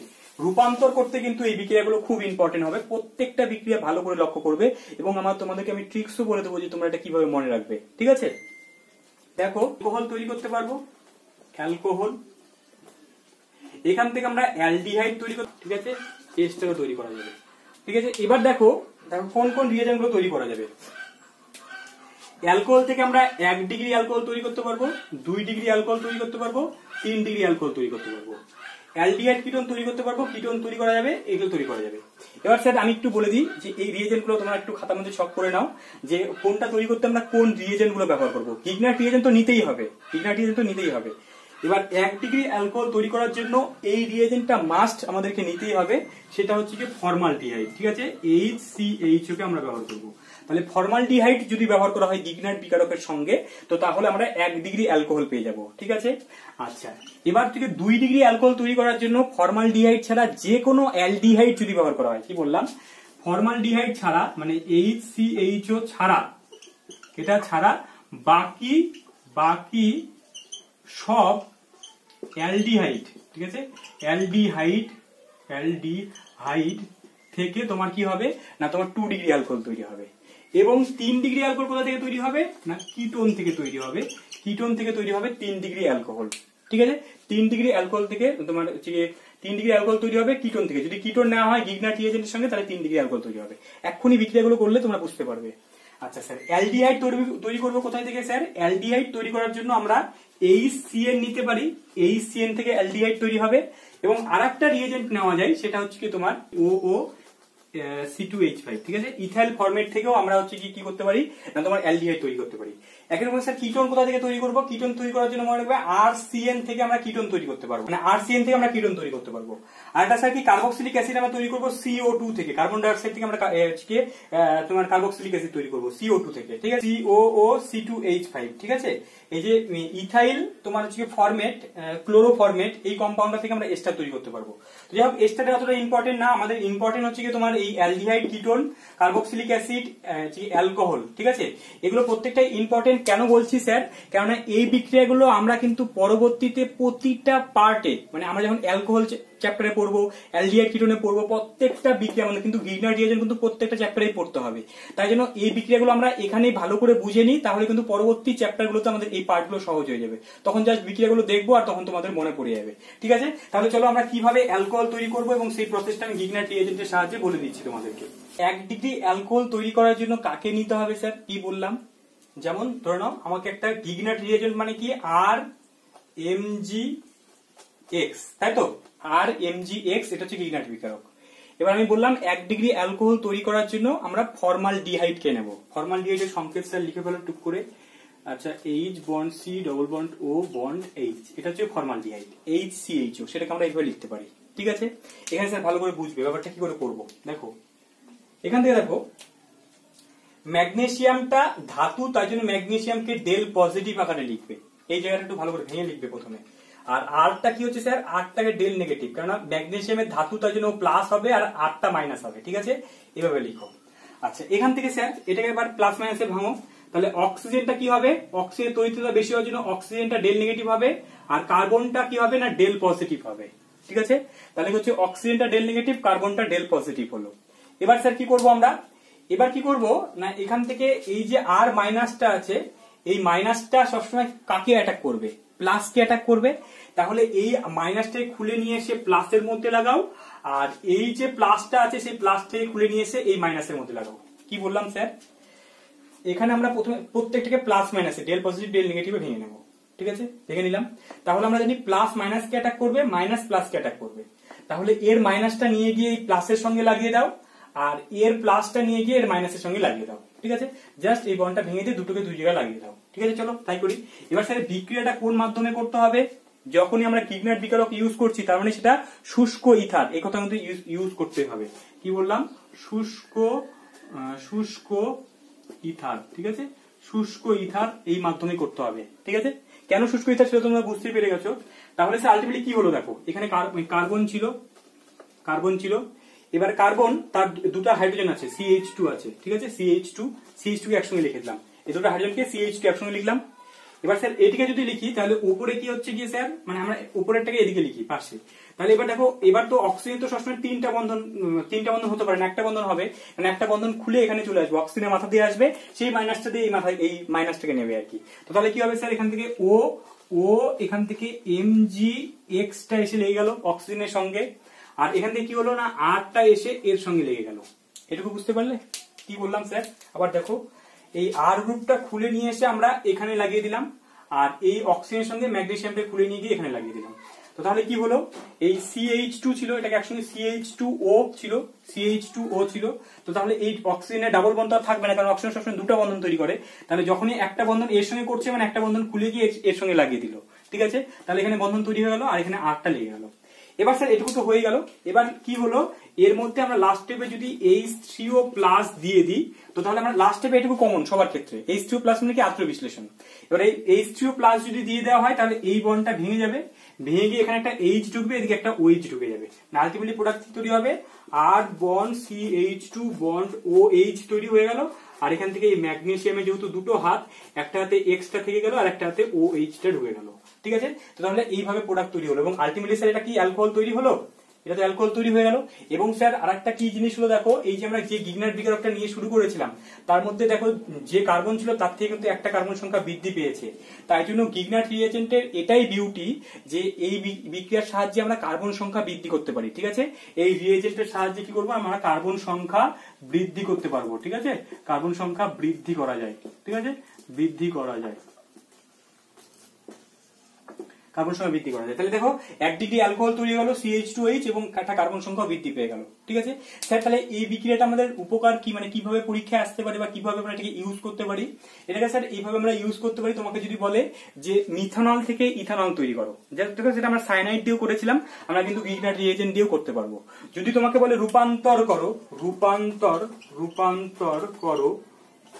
রূপান্তর করতে কিন্তু এই বিক্রিয়াগুলো খুব ইম্পর্টেন্ট হবে। প্রত্যেকটা বিক্রিয়া ভালো করে লক্ষ্য করবে, এবং তোমাদেরকে আমি ট্রিক্সও বলে দেবো যে তোমরা এটা কিভাবে মনে রাখবে, ঠিক আছে। দেখো, অ্যালকোহল তৈরি করতে পারবো, অ্যালকোহল। এখান থেকে আমরা অ্যালডিহাইড তৈরি করতে, ঠিক আছে, এস্টারও তৈরি করা যাবে, ঠিক আছে। এবার দেখো কোন কোন রিয়েজেন্ট গুলো তৈরি করা যাবে। অ্যালকোহল থেকে আমরা 1 ডিগ্রি অ্যালকোহল তৈরি করতে পারবো, 2 ডিগ্রি অ্যালকোহল তৈরি করতে পারবো, 3 ডিগ্রি অ্যালকোহল তৈরি করতে পারবো। অ্যালডিহাইড কিটোন তৈরি করতে পারবো, কিটোন তৈরি করা যাবে, এগুলো তৈরি করা যাবে। এবার স্যার আমি একটু বলে দিই যে এই রিয়েজেন্ট গুলো তোমরা একটু খাতার মধ্যে ছক করে নাও, যে কোনটা তৈরি করতে আমরা কোন রিয়েজেন্ট গুলো ব্যবহার করবো। গিগনাট রিয়েজেন্ট তো নিতেই হবে, গিগনাট রিয়েজেন্ট তো নিতেই হবে। এবার 1 ডিগ্রি অ্যালকোহল তৈরি করার জন্য এই রিয়েজেন্টটা মাস্ট আমাদেরকে নিতেই হবে, সেটা হচ্ছে কি ফর্মালডিহাইড, ঠিক আছে, HCHO কে আমরা ব্যবহার করবো। তাহলে ফর্মালডিহাইড যদি ব্যবহার করা হয় গিগনাট বিকারকের সঙ্গে, তো তাহলে আমরা 1 ডিগ্রি অ্যালকোহল পেয়ে যাব, ঠিক আছে। আচ্ছা, এবার থেকে 2 ডিগ্রি অ্যালকোহল তৈরি করার জন্য ফর্মালডিহাইড ছাড়া যে কোনো অ্যালডিহাইড যদি ব্যবহার করা হয়, কি বললাম, ফর্মালডিহাইড ছাড়া মানে HCHO ছাড়া, এটা ছাড়া বাকি সব অ্যালডিহাইড, ঠিক আছে, অ্যালডিহাইড থেকে তোমার কি হবে না, তোমার 2 ডিগ্রি অ্যালকোহল তৈরি হবে। এবং 3 ডিগ্রি অ্যালকোহল কোথা থেকে তৈরি হবে না, কিটোন থেকে তৈরি হবে, কিটোন থেকে তৈরি হবে 3 ডিগ্রি অ্যালকোহল, ঠিক আছে। 3 ডিগ্রি অ্যালকোহল থেকে তোমার 3 ডিগ্রি অ্যালকোহল তৈরি হবে কিটোন থেকে। যদি কিটোন নেওয়া হয় গিগনাট রিয়েজেন্টের সঙ্গে, তাহলে 3 ডিগ্রি অ্যালকোহল তৈরি হবে। এক্ষুনি বিক্রিয়াগুলো করলে তোমরা বুঝতে পারবে। আচ্ছা স্যার, অ্যালডিহাইড তৈরি করবো কোথায় থেকে স্যার? অ্যালডিহাইড তৈরি করার জন্য আমরা HCN নিতে পারি, HCN থেকে অ্যালডিহাইড তৈরি হবে। এবং আরেকটা রিয়েজেন্ট নেওয়া যায়, সেটা হচ্ছে কি তোমার OOC2H5, ঠিক আছে। ইথাইল ফরমেট থেকেও আমরা হচ্ছে কি করতে পারি না, তোমার অ্যালডিহাইড তৈরি করতে পারি। একই রকম স্যার কিটোন কোথা থেকে তৈরি করবো? কিটোন তৈরি করার জন্য মনে রাখবে RCN থেকে আমরা কিটোন তৈরি করতে পারবো, মানে RCN থেকে আমরা কিটোন তৈরি করতে পারবো। আর এটা স্যার কি কার্বক্সিলিক অ্যাসিড আমরা তৈরি করবো CO2 থেকে, কার্বন ডাই অক্সাইড থেকে আমরা তোমার কার্বক্সিলিক অ্যাসিড তৈরি করবো CO2 থেকে, ঠিক আছে, COOC2H5, ঠিক আছে। এই যে ইথাইল তোমার হচ্ছে ফরমেট, ক্লোরোফরমেট, এই কম্পাউন্ডটা থেকে আমরা এস্টার তৈরি করতে পারবো। তো যাই হোক, এস্টারটা অতটা ইম্পর্টেন্ট না, আমাদের ইম্পর্টেন্ট হচ্ছে কি তোমার এই aldehyde, ketone, carboxylic acid, alcohol, ঠিক আছে। এগুলো প্রত্যেকটাই ইম্পর্টেন্ট। কেন বলছি স্যার? কেননা এই বিক্রিয়াগুলো আমরা কিন্তু পরবর্তীতে প্রতিটা পার্টে, মানে আমরা যখন অ্যালকোহল চ্যাপ্টারে পড়বো, অ্যালডিহাইড, কিটোনে পড়বো, প্রত্যেকটা বিক্রিয়া মানে কিন্তু গিগনাট রিয়েজেন্ট কিন্তু প্রত্যেকটা চ্যাপ্টারেই পড়তে হবে। তাই জন্য এই বিক্রিয়াগুলো আমরা এখানেই ভালো করে বুঝে নিই, তাহলে কিন্তু পরবর্তী চ্যাপ্টারগুলোতে আমাদের এই পার্টগুলো সহজ হয়ে যাবে। তখন জাস্ট বিক্রিয়াগুলো দেখবো আর তখন তোমাদের মনে পড়ে যাবে, ঠিক আছে। তাহলে চলো আমরা কিভাবে অ্যালকোহল তৈরি করবো এবং সেই প্রসেসটা আমি গিগনাট রিয়েজেন্টের সাহায্যে বলে দিচ্ছি তোমাদেরকে। 1 ডিগ্রি অ্যালকোহল তৈরি করার জন্য কাকে নিতে হবে স্যার? কি বললাম, যেমন ধরে নাও আমাকে একটা গিগনাট রিয়েজেন্ট মানে কি RMgX, তাই তো, RMgX এটা হচ্ছে গিগনাট বিকারক। এবার আমি বললাম 1 ডিগ্রি অ্যালকোহল তৈরি করার জন্য আমরা ফর্মালডিহাইড কে নেব। ফর্মালডিহাইডের সংকেত স্যার লিখে ফেলো টুক করে। আচ্ছা, H bond C double bond O bond H, এটা হচ্ছে ফর্মালডিহাইড, HCHO, সেটাকে আমরা এইভাবে লিখতে পারি, ঠিক আছে। এখানে স্যার ভালো করে বুঝবে ব্যাপারটা কি করে করবো। দেখো এখান থেকে দেখো, ম্যাগনেসিয়ামটা ধাতু, তাই জন্য ম্যাগনেসিয়ামকে ডেল পজিটিভ আকারে লিখবে। এই জায়গাটা একটু ভালো করে ভেঙে লিখবে প্রথমে। আর আরটা কি হচ্ছে স্যার? আরটাকে ডেল নেগেটিভ, কারণ ম্যাগনেসিয়ামের ধাতু, তাই জন্য প্লাস হবে আর আরটা মাইনাস হবে, ঠিক আছে, এভাবে লিখো। আচ্ছা, এখান থেকে স্যার এটাকে এবার প্লাস মাইনাসে ভাঙো, তাহলে অক্সিজেনটা কি হবে? অক্সিজেন তড়িৎদ্রতা বেশি হওয়ার জন্য অক্সিজেনটা ডেল নেগেটিভ হবে, আর কার্বনটা কি হবে না ডেল পজিটিভ হবে, ঠিক আছে। তাহলে হচ্ছে অক্সিজেনটা ডেল নেগেটিভ, কার্বনটা ডেল পজিটিভ হলো। এবার স্যার কি করবো আমরা? এবার কি করব না, এখান থেকে এই যে আর মাইনাসটা আছে, এই মাইনাসটা সবসময় কাকে অ্যাটাক করবে? প্লাসকে অ্যাটাক করবে। তাহলে এই মাইনাসটাকে খুলে নিয়ে এসে প্লাসের মধ্যে লাগাও, আর এই যে প্লাসটা আছে সেই প্লাসটাকে খুলে নিয়ে এসে এই মাইনাসের মধ্যে লাগাও। কি বললাম স্যার? এখানে আমরা প্রথমে প্রত্যেকটাকে প্লাস মাইনাসে, ডেল পজিটিভ ডেল নেগেটিভে ভেঙে নেব। ঠিক আছে, দেখে নিলাম। তাহলে আমরা জানি প্লাস মাইনাস কে অ্যাটাক করবে, মাইনাস প্লাস কে অ্যাটাক করবে। তাহলে এর মাইনাসটা নিয়ে গিয়ে এই প্লাসের সঙ্গে লাগিয়ে দাও, আর এর প্লাসটা নিয়ে গিয়ে এর মাইনাসের সঙ্গে লাগিয়ে দাও। ঠিক আছে, জাস্ট এই বন্ডটা ভেঙে দিয়ে দুটোকে দুই জায়গায় লাগিয়ে দাও। ঠিক আছে, চলো তাই করি। এবার স্যার বিক্রিয়াটা কোন মাধ্যমে করতে হবে? যখনই আমরা গিগনার বিকারক ইউজ করছি তার মানে সেটা শুষ্ক ইথার, এই কথা কিন্তু ইউজ করতে হবে। কি বললাম? শুষ্ক ইথার। ঠিক আছে, শুষ্ক ইথার এই মাধ্যমে করতে হবে। ঠিক আছে, কেন শুষ্ক ইথার সেটা তোমরা বুঝতে পেরে গেছো। তাহলে স্যার আলটিমেটলি কি হলো দেখো, এখানে কার্বন ছিল, এবার কার্বন তার দুটো হাইড্রোজেন আছে, CH2 আছে। ঠিক আছে, CH2 কে একসঙ্গে লিখে দিলাম, এই দুটো হাইড্রোজেনকে CH2 একসঙ্গে লিখলাম। এবার স্যার এটিকে যদি লিখি তাহলে উপরে কি হচ্ছে গিয়ে স্যার, মানে আমরা উপরেরটাকে এদিকে লিখি পাশে। তাহলে এবার দেখো, এবার তো অক্সিজেন তো সবসময় তিনটা বন্ধন হতে পারে না, একটা বন্ধন হবে, মানে একটা বন্ধন খুলে এখানে চলে আসবে, অক্সিজেনের মাথা দিয়ে আসবে, সেই মাইনাসটা দিয়ে এই মাইনাসটাকে নেবে আর কি। তো তাহলে কি হবে স্যার, এখান থেকে এখান থেকে MgX টা এসে লেগে গেল অক্সিজেনের সঙ্গে, আর এখান থেকে কি হলো না, আরটা এসে এর সঙ্গে লেগে গেল। এটুকু বুঝতে পারলে কি বললাম স্যার? আবার দেখো, এই আর গ্রুপটা খুলে নিয়ে এসে আমরা এখানে লাগিয়ে দিলাম, আর এই অক্সিজেনের সঙ্গে ম্যাগনেসিয়ামটা খুলে নিয়ে গিয়ে এখানে লাগিয়ে দিলাম। তো তাহলে কি হলো, এই CH2 ছিল, এটাকে একসঙ্গে CH2O ছিল। তো তাহলে এই অক্সিজেনের ডাবল বন্ধন তো থাকবে না, কারণ অক্সিজেন সবসময় দুটো বন্ধন তৈরি করে। তাহলে যখনই একটা বন্ধন এর সঙ্গে করছে, মানে একটা বন্ধন খুলে গিয়ে এর সঙ্গে লাগিয়ে দিল। ঠিক আছে, তাহলে এখানে বন্ধন তৈরি হয়ে গেল, আর এখানে আরটা লেগে গেল। এবার স্যার এটুকু তো হয়ে গেল। এবার কি হলো, এর মধ্যে আমরা লাস্ট স্টেপে যদি H3O+ দিয়ে দিই, তো তাহলে আমরা লাস্ট স্টেপে এটুকু কমন সবার ক্ষেত্রে, H3O+ মানে কি আত্ম বিশ্লেষণ। এবার এই H3O+ যদি দিয়ে দেওয়া হয় তাহলে এই বন্ডটা ভেঙে যাবে, ভেঙে গিয়ে এখানে একটা H ঢুকবে, এদিকে একটা OH ঢুকে যাবে। আলটিমেটলি প্রোডাক্ট তৈরি হবে R bond CH2 bond OH তৈরি হয়ে গেল। আর এখান থেকে এই ম্যাগনেসিয়ামে যেহেতু দুটো হাত, একটা হাতে X-টা থেকে গেল আর একটা হাতে OH-টা ঢুকে গেল। ঠিক আছে, তো তাহলে এইভাবে প্রোডাক্ট তৈরি হলো, এবং আলটিমেটলি স্যার এটা কি অ্যালকোহল তৈরি হলো, এটা তো অ্যালকোহল তৈরি হয়ে গেল। এবং স্যার আরেকটা কি জিনিস হলো দেখো, এই যে আমরা যে গিগনার বিকারকটা নিয়ে শুরু করেছিলাম তার মধ্যে দেখো যে কার্বন ছিল তার থেকে কিন্তু একটা কার্বন সংখ্যা বৃদ্ধি পেয়েছে। তাই জন্য গিগনার রিএজেন্টের এটাই বিউটি যে এই বিক্রিয়ার সাহায্যে আমরা কার্বন সংখ্যা বৃদ্ধি করতে পারি। ঠিক আছে, এই রিএজেন্টের সাহায্যে কি করবো, আমরা কার্বন সংখ্যা বৃদ্ধি করতে পারবো। ঠিক আছে, কার্বন সংখ্যা বৃদ্ধি করা যায়। ঠিক আছে, বৃদ্ধি করা যায়, কার্বন সংখ্যা বৃদ্ধি করা যায়। তাহলে দেখো 1 ডিগ্রি অ্যালকোহল তৈরি হলো CH2H, এবং একটা কার্বন সংখ্যা বৃদ্ধি পেয়ে গেল। ঠিক আছে স্যার, তাহলে এই বিক্রিয়াটা আমাদের উপকার কি, মানে কিভাবে পরীক্ষায় আসতে পারে বা কিভাবে আমরা এটাকে ইউজ করতে পারি? এটাকে স্যার এইভাবে আমরা ইউজ করতে পারি, তোমাকে যদি বলে যে মিথানল থেকে ইথানল তৈরি করো, যেটা আমরা সায়ানাইড দিয়েও করেছিলাম, আমরা কিন্তু গিগনার রিএজেন্ট দিয়েও করতে পারবো। যদি তোমাকে বলে রূপান্তর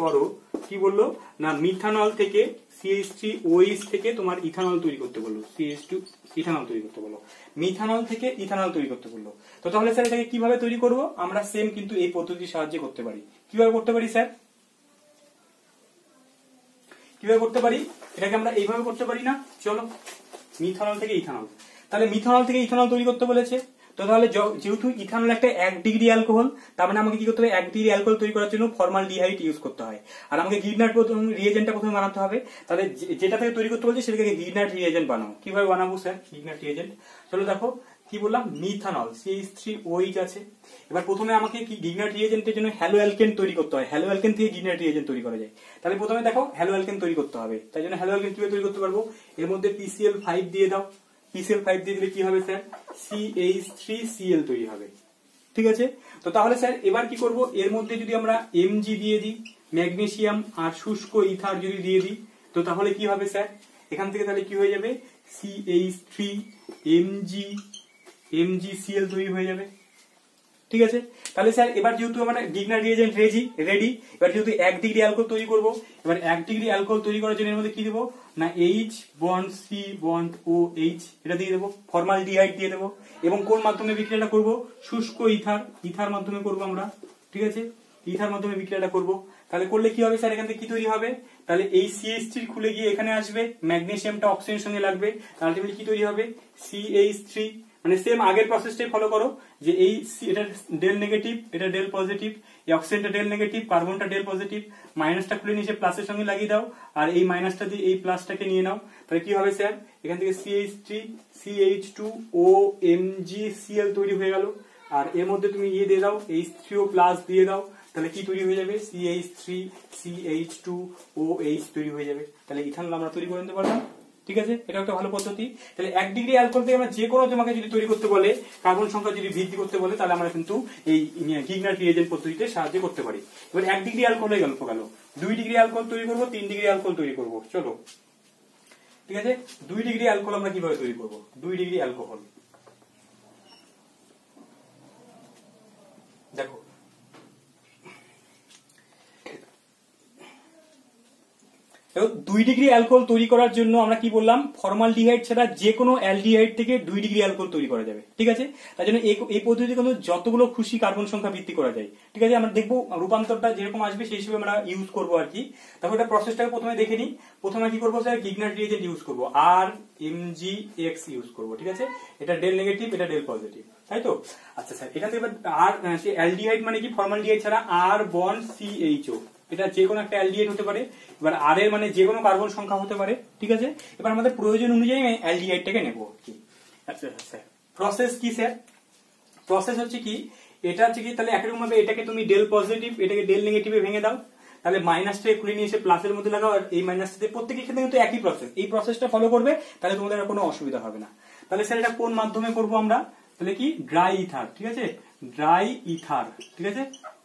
করো, কি বললো না, মিথানল থেকে CH3OH থেকে তোমার ইথানল তৈরি করতে বললো, CH2 ইথানল তৈরি করতে বললো, মিথানল থেকে ইথানল তৈরি করতে বললো। তো তাহলে স্যার এটাকে কিভাবে তৈরি করবো? আমরা সেম কিন্তু এই পদ্ধতির সাহায্যে করতে পারি। কিভাবে করতে পারি স্যার? কিভাবে করতে পারি? এটাকে আমরা এইভাবে করতে পারি না? চলো, মিথানল থেকে ইথানল, তাহলে মিথানল থেকে ইথানল তৈরি করতে বলেছে। তো তাহলে যেহেতু ইথানল একটা 1 ডিগ্রি অ্যালকোহল, তার মানে আমাকে কি করতে হবে, 1 ডিগ্রি অ্যালকোহল তৈরি করার জন্য ফর্মালডিহাইড ইউজ করতে হয়, আর আমাকে গিগনার রিএজেন্টটা প্রথমে বানাতে হবে। তাহলে যেটা থেকে তৈরি করতে বলছে সেটাকে গিগনার রিএজেন্ট বানাও। কিভাবে বানাবো স্যার গিগনার রিএজেন্ট? চলো দেখো, কি বললাম, মিথানল CH3OH আছে। এবার প্রথমে আমাকে কি গিগনার রিএজেন্টের জন্য হ্যালো অ্যালকেন তৈরি করতে হয়, হ্যালো অ্যালকেন থেকে গিগনার রিএজেন্ট তৈরি করা যায়। তাহলে প্রথমে দেখো হ্যালো অ্যালকেন তৈরি করতে হবে, তাই জন্য হ্যালো অ্যালকেন কিভাবে তৈরি করতে পারবো, এর মধ্যে PCl5 দিয়ে দাও। PCl5 দিয়ে দিলে কি হবে স্যার, CH3Cl তৈরি হবে। ঠিক আছে, তো তাহলে স্যার এবার কি করব, এর মধ্যে যদি আমরা Mg দিয়ে দিই, ম্যাগনেসিয়াম আর শুষ্ক ইথার যদি দিয়ে দিই, তো তাহলে কি হবে স্যার, এখান থেকে তাহলে কি হয়ে যাবে, CH3MgCl তৈরি হয়ে যাবে। ঠিক আছে, তাহলে স্যার এবার যেহেতু আমরা গিগনার রিএজেন্ট রেডি, এবার যেহেতু 1 ডিগ্রি অ্যালকোহল তৈরি করব, এবার 1 ডিগ্রি অ্যালকোহল তৈরি করার জন্য এর মধ্যে কি দেবো না, H bond C bond OH এটা দিয়ে দেবো, ফর্মালডিহাইড দিয়ে দেবো। এবং কোন মাধ্যমে বিক্রিয়াটা করব, শুষ্ক ইথার মাধ্যমে করব আমরা। ঠিক আছে, ইথার মাধ্যমে বিক্রিয়াটা করব। তাহলে করলে কি হবে স্যার, এখান থেকে কি তৈরি হবে, তাহলে এই CH3 খুলে গিয়ে এখানে আসবে, ম্যাগনেসিয়ামটা অক্সিজেনের সঙ্গে লাগবে, আলটিমেটলি কি তৈরি হবে, CH3, মানে সেম আগের প্রসেসটাই ফলো করো, যে এই এটা ডেল নেগেটিভ, এটা ডেল পজিটিভ, এই অক্সিজেনটা ডেল নেগেটিভ, কার্বনটা ডেল পজিটিভ, মাইনাসটা খুলে নিয়ে প্লাসের সঙ্গে লাগিয়ে দাও, আর এই মাইনাসটা দিয়ে এই প্লাসটাকে নিয়ে নাও। তাহলে কি হবে স্যার, এখান থেকে CH3 CH2OMgCl তৈরি হয়ে গেল, আর এর মধ্যে তুমি ইয়ে দিয়ে দাও, H3O+ দিয়ে দাও, তাহলে কি তৈরি হয়ে যাবে, CH3 CH2OH তৈরি হয়ে যাবে। তাহলে ইথানল আমরা তৈরি করে নিতে পারলাম। ঠিক আছে, এটা একটা ভালো পদ্ধতি। তাহলে 1 ডিগ্রি অ্যালকোহল থেকে আমরা যে কোনো তোমাকে যদি তৈরি করতে বলে, কার্বন সংখ্যা যদি বৃদ্ধি করতে বলে, তাহলে আমরা কিন্তু এই গিগনার রিয়েজেন্ট পদ্ধতিতে সাহায্য করতে পারি। এবার 1 ডিগ্রি অ্যালকোহল হয়ে গেল, 2 ডিগ্রি অ্যালকোহল তৈরি করবো, 3 ডিগ্রি অ্যালকোহল তৈরি করবো। চলো, ঠিক আছে, 2 ডিগ্রি অ্যালকোহল আমরা কিভাবে তৈরি করবো? 2 ডিগ্রি অ্যালকোহল দেখো, এবং 2 ডিগ্রি অ্যালকোহল তৈরি করার জন্য আমরা কি বললাম, ফর্মালডিহাইড ছাড়া যে কোনো অ্যালডিহাইড থেকে 2 ডিগ্রি অ্যালকোহল তৈরি করা যাবে। ঠিক আছে, তার জন্য এই পদ্ধতি কিন্তু যতগুলো খুশি কার্বন সংখ্যা বৃদ্ধি করা যায়। ঠিক আছে, আমরা দেখবো রূপান্তরটা যেরকম আসবে সেই হিসেবে আমরা ইউজ করবো আর কি। তারপর এটা প্রসেসটাকে প্রথমে দেখে নিই। প্রথমে কি করবো স্যার, গিগনার রিয়েজেন্ট ইউজ করবো, RMgX ইউজ করবো। ঠিক আছে, এটা ডেল নেগেটিভ, এটা ডেল পজিটিভ, তাই তো? আচ্ছা স্যার, এখান থেকে এবার আর অ্যালডিহাইড মানে কি, ফর্মালডিহাইড ছাড়া R বন্ড CHO, এটা যে কোনো একটা অ্যালডিহাইড হতে পারে। এবার আর এর মানে যে কোনো কার্বন সংখ্যা হতে পারে। ঠিক আছে, এবার আমাদের প্রয়োজন অনুযায়ী অ্যালডিহাইডটাকে নেবো কি। আচ্ছা স্যার, প্রসেস কি স্যার? প্রসেস হচ্ছে কি, এটা হচ্ছে কি, তাহলে একরকম ভাবে এটাকে তুমি ডেল পজিটিভ, এটাকে ডেল নেগেটিভে ভেঙে দাও, তাহলে মাইনাসটা খুলে নিয়ে এসে প্লাসের মধ্যে লাগাও, আর এই মাইনাসটাতে প্রত্যেকের ক্ষেত্রে কিন্তু একই প্রসেস, এই প্রসেসটা ফলো করবে, তাহলে তোমাদের আর কোনো অসুবিধা হবে না। তাহলে স্যার এটা কোন মাধ্যমে করবো আমরা? তাহলে কি, ড্রাই ইথার। ঠিক আছে, ড্রাই ইথার, ঠিক আছে,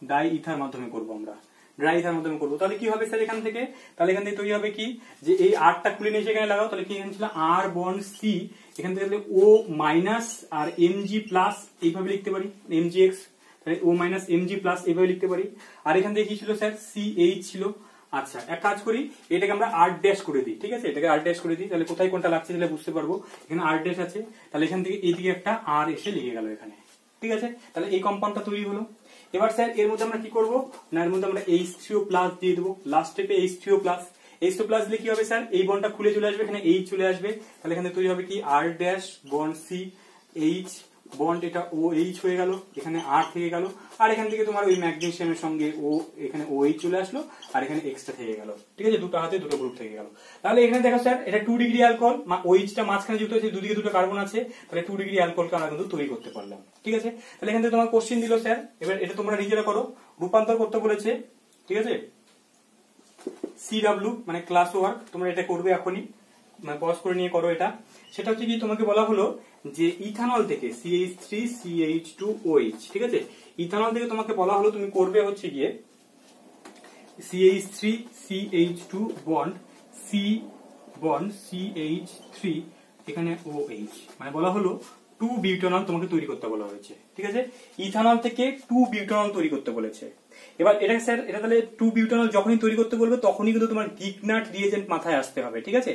ড্রাই ইথার মাধ্যমে করবো আমরা, ড্রাই ইথার মাধ্যমে করবো। তাহলে কি হবে স্যার এখান থেকে, তাহলে এখান থেকে তৈরি হবে কি, যে এই আরটা খুলে নিয়ে এখানে লাগাও, তাহলে কি এখানে ছিল আর বন্ড সি, এখান থেকে ও মাইনাস আর Mg প্লাস এইভাবে লিখতে পারি, MgX, তাহলে ও মাইনাস Mg প্লাস এইভাবে লিখতে পারি। আর এখান থেকে কি ছিল স্যার, CH ছিল। আচ্ছা, এক কাজ করি, এটাকে আমরা আর ড্যাশ করে দিই। ঠিক আছে, এটাকে আর ড্যাশ করে দিই, তাহলে কোথায় কোনটা লাগছে তাহলে বুঝতে পারবো। এখানে আর ড্যাশ আছে, তাহলে এখান থেকে এইদিকে একটা আর এসে লেগে গেল এখানে। ঠিক আছে, তাহলে এই কম্পাউন্ডটা তৈরি হলো। এবার স্যার এর মধ্যে আমরা কি করবো না, এর মধ্যে আমরা H3O প্লাস দিয়ে দেবো, লাস্ট স্টেপে H3O প্লাস। H2 প্লাস দিলে কি হবে স্যার, এই বন্ডটা খুলে চলে আসবে, এখানে H চলে আসবে, তাহলে এখানে তৈরি হবে কি, আর dash bond C, H bond, এটা OH হয়ে গেল, এখানে আর থেকে গেল, আর এখান থেকে তোমার ওই ম্যাগনেসিয়ামের সঙ্গে ও, এখানে OH চলে আসলো, আর এখানে এক্সট্রা থেকে গেল। ঠিক আছে, দুটো হাতে দুটো গ্রুপ থেকে গেল। তাহলে এখানে দেখো স্যার, এটা 2 ডিগ্রি অ্যালকোহল, OH-টা মাঝখানে যুক্ত হয়েছে, দুদিকে দুটো কার্বন আছে, তাহলে 2 ডিগ্রি অ্যালকোহলকে আমরা কিন্তু তৈরি করতে পারলাম। ঠিক আছে, তাহলে এখান থেকে তোমার কোশ্চেন দিল স্যার, এবার এটা তোমরা নিজেরা করো, রূপান্তর করতে বলেছে। ঠিক আছে, CW মানে ক্লাস ওয়ার্ক, তোমরা এটা করবে এখনই, মানে পজ করে নিয়ে করো এটা। সেটা হচ্ছে কি, তোমাকে বলা হলো যে ইথানল থেকে CH3CH2OH, ঠিক আছে, ইথানল থেকে তোমাকে বলা হলো তুমি করবে হচ্ছে গিয়ে CH3CH2 bond C bond CH3, এখানে OH, মানে বলা হলো 2 বিউটানল তোমাকে তৈরি করতে বলা হয়েছে। ঠিক আছে, ইথানল থেকে 2 বিউটানল তৈরি করতে বলেছে। এবার এটা স্যার, এটা তাহলে 2 বিউটানল যখনই তৈরি করতে বলবে তখনই কিন্তু তোমার গিগনাট রিয়েজেন্ট মাথায় আসতে হবে। ঠিক আছে,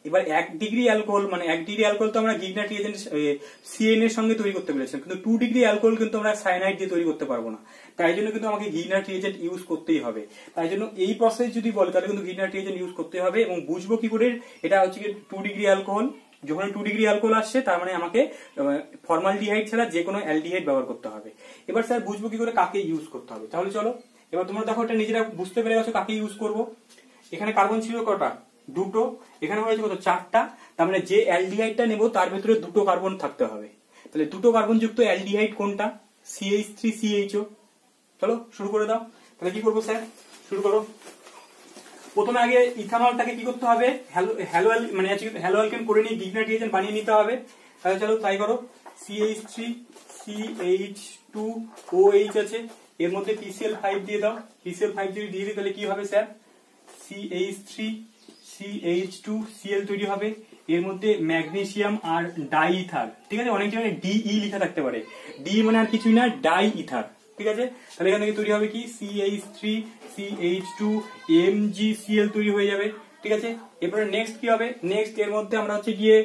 এবার 1 ডিগ্রি অ্যালকোহল, মানে 1 ডিগ্রি অ্যালকোহল তো আমরা গিগনাট রিয়েজেন্ট CN এর সঙ্গে তৈরি করতে বলেছিলাম, কিন্তু 2 ডিগ্রি অ্যালকোহল কিন্তু আমরা সায়ানাইড দিয়ে তৈরি করতে পারবো না, তাই জন্য কিন্তু আমাকে গিগনাট রিয়েজেন্ট ইউজ করতেই হবে। তাই জন্য এই প্রসেস যদি বলে তাহলে কিন্তু গিগনাট রিয়েজেন্ট ইউজ করতে হবে। এবং বুঝবো কি করে, এটা হচ্ছে কি 2 ডিগ্রি অ্যালকোহল, যখন 2 ডিগ্রি অ্যালকোহল আসছে তার মানে আমাকে ফর্মালডিহাইড ছাড়া যে কোনো অ্যালডিহাইড ব্যবহার করতে হবে। এবার স্যার বুঝবো কি করে কাকে ইউজ করতে হবে, তাহলে চলো এবার তোমরা দেখো এটা নিজেরা বুঝতে পেরে গেছো কাকে ইউজ করব। এখানে কার্বন ছিল কটা, দুটো, এখানে হয়েছে কত, চারটা, তার মানে যে অ্যালডিহাইডটা নেব তার ভেতরে দুটো কার্বন থাকতে হবে। তাহলে দুটো কার্বন যুক্ত অ্যালডিহাইড কোনটা, CH3CHO। চলো শুরু করে দাও। তাহলে কি করবো স্যার, শুরু করো। প্রথমে আগে ইথানলটাকে কি করতে হবে, হ্যালো মানে হ্যালো অ্যালকেন করে নিয়ে গিগনাট রিয়েজেন্ট বানিয়ে নিতে হবে। তাহলে চলো তাই করো, CH3CH2OH আছে, এর মধ্যে PCl5 দিয়ে দাও, PCl5 যদি দিয়ে দিই তাহলে কি হবে স্যার, CH3CH2Cl তৈরি হবে, এর মধ্যে ম্যাগনেসিয়াম আর ডাই ইথার। ঠিক আছে, অনেক জায়গায় DE লেখা থাকতে পারে, ডি মানে আর কিছুই না, ডাই ইথার। ঠিক আছে, তাহলে এখান থেকে তৈরি হবে কি, CH3CH2MgCl তৈরি হয়ে যাবে। ঠিক আছে, এরপরে নেক্সট কি হবে, নেক্সট এর মধ্যে আমরা হচ্ছে গিয়ে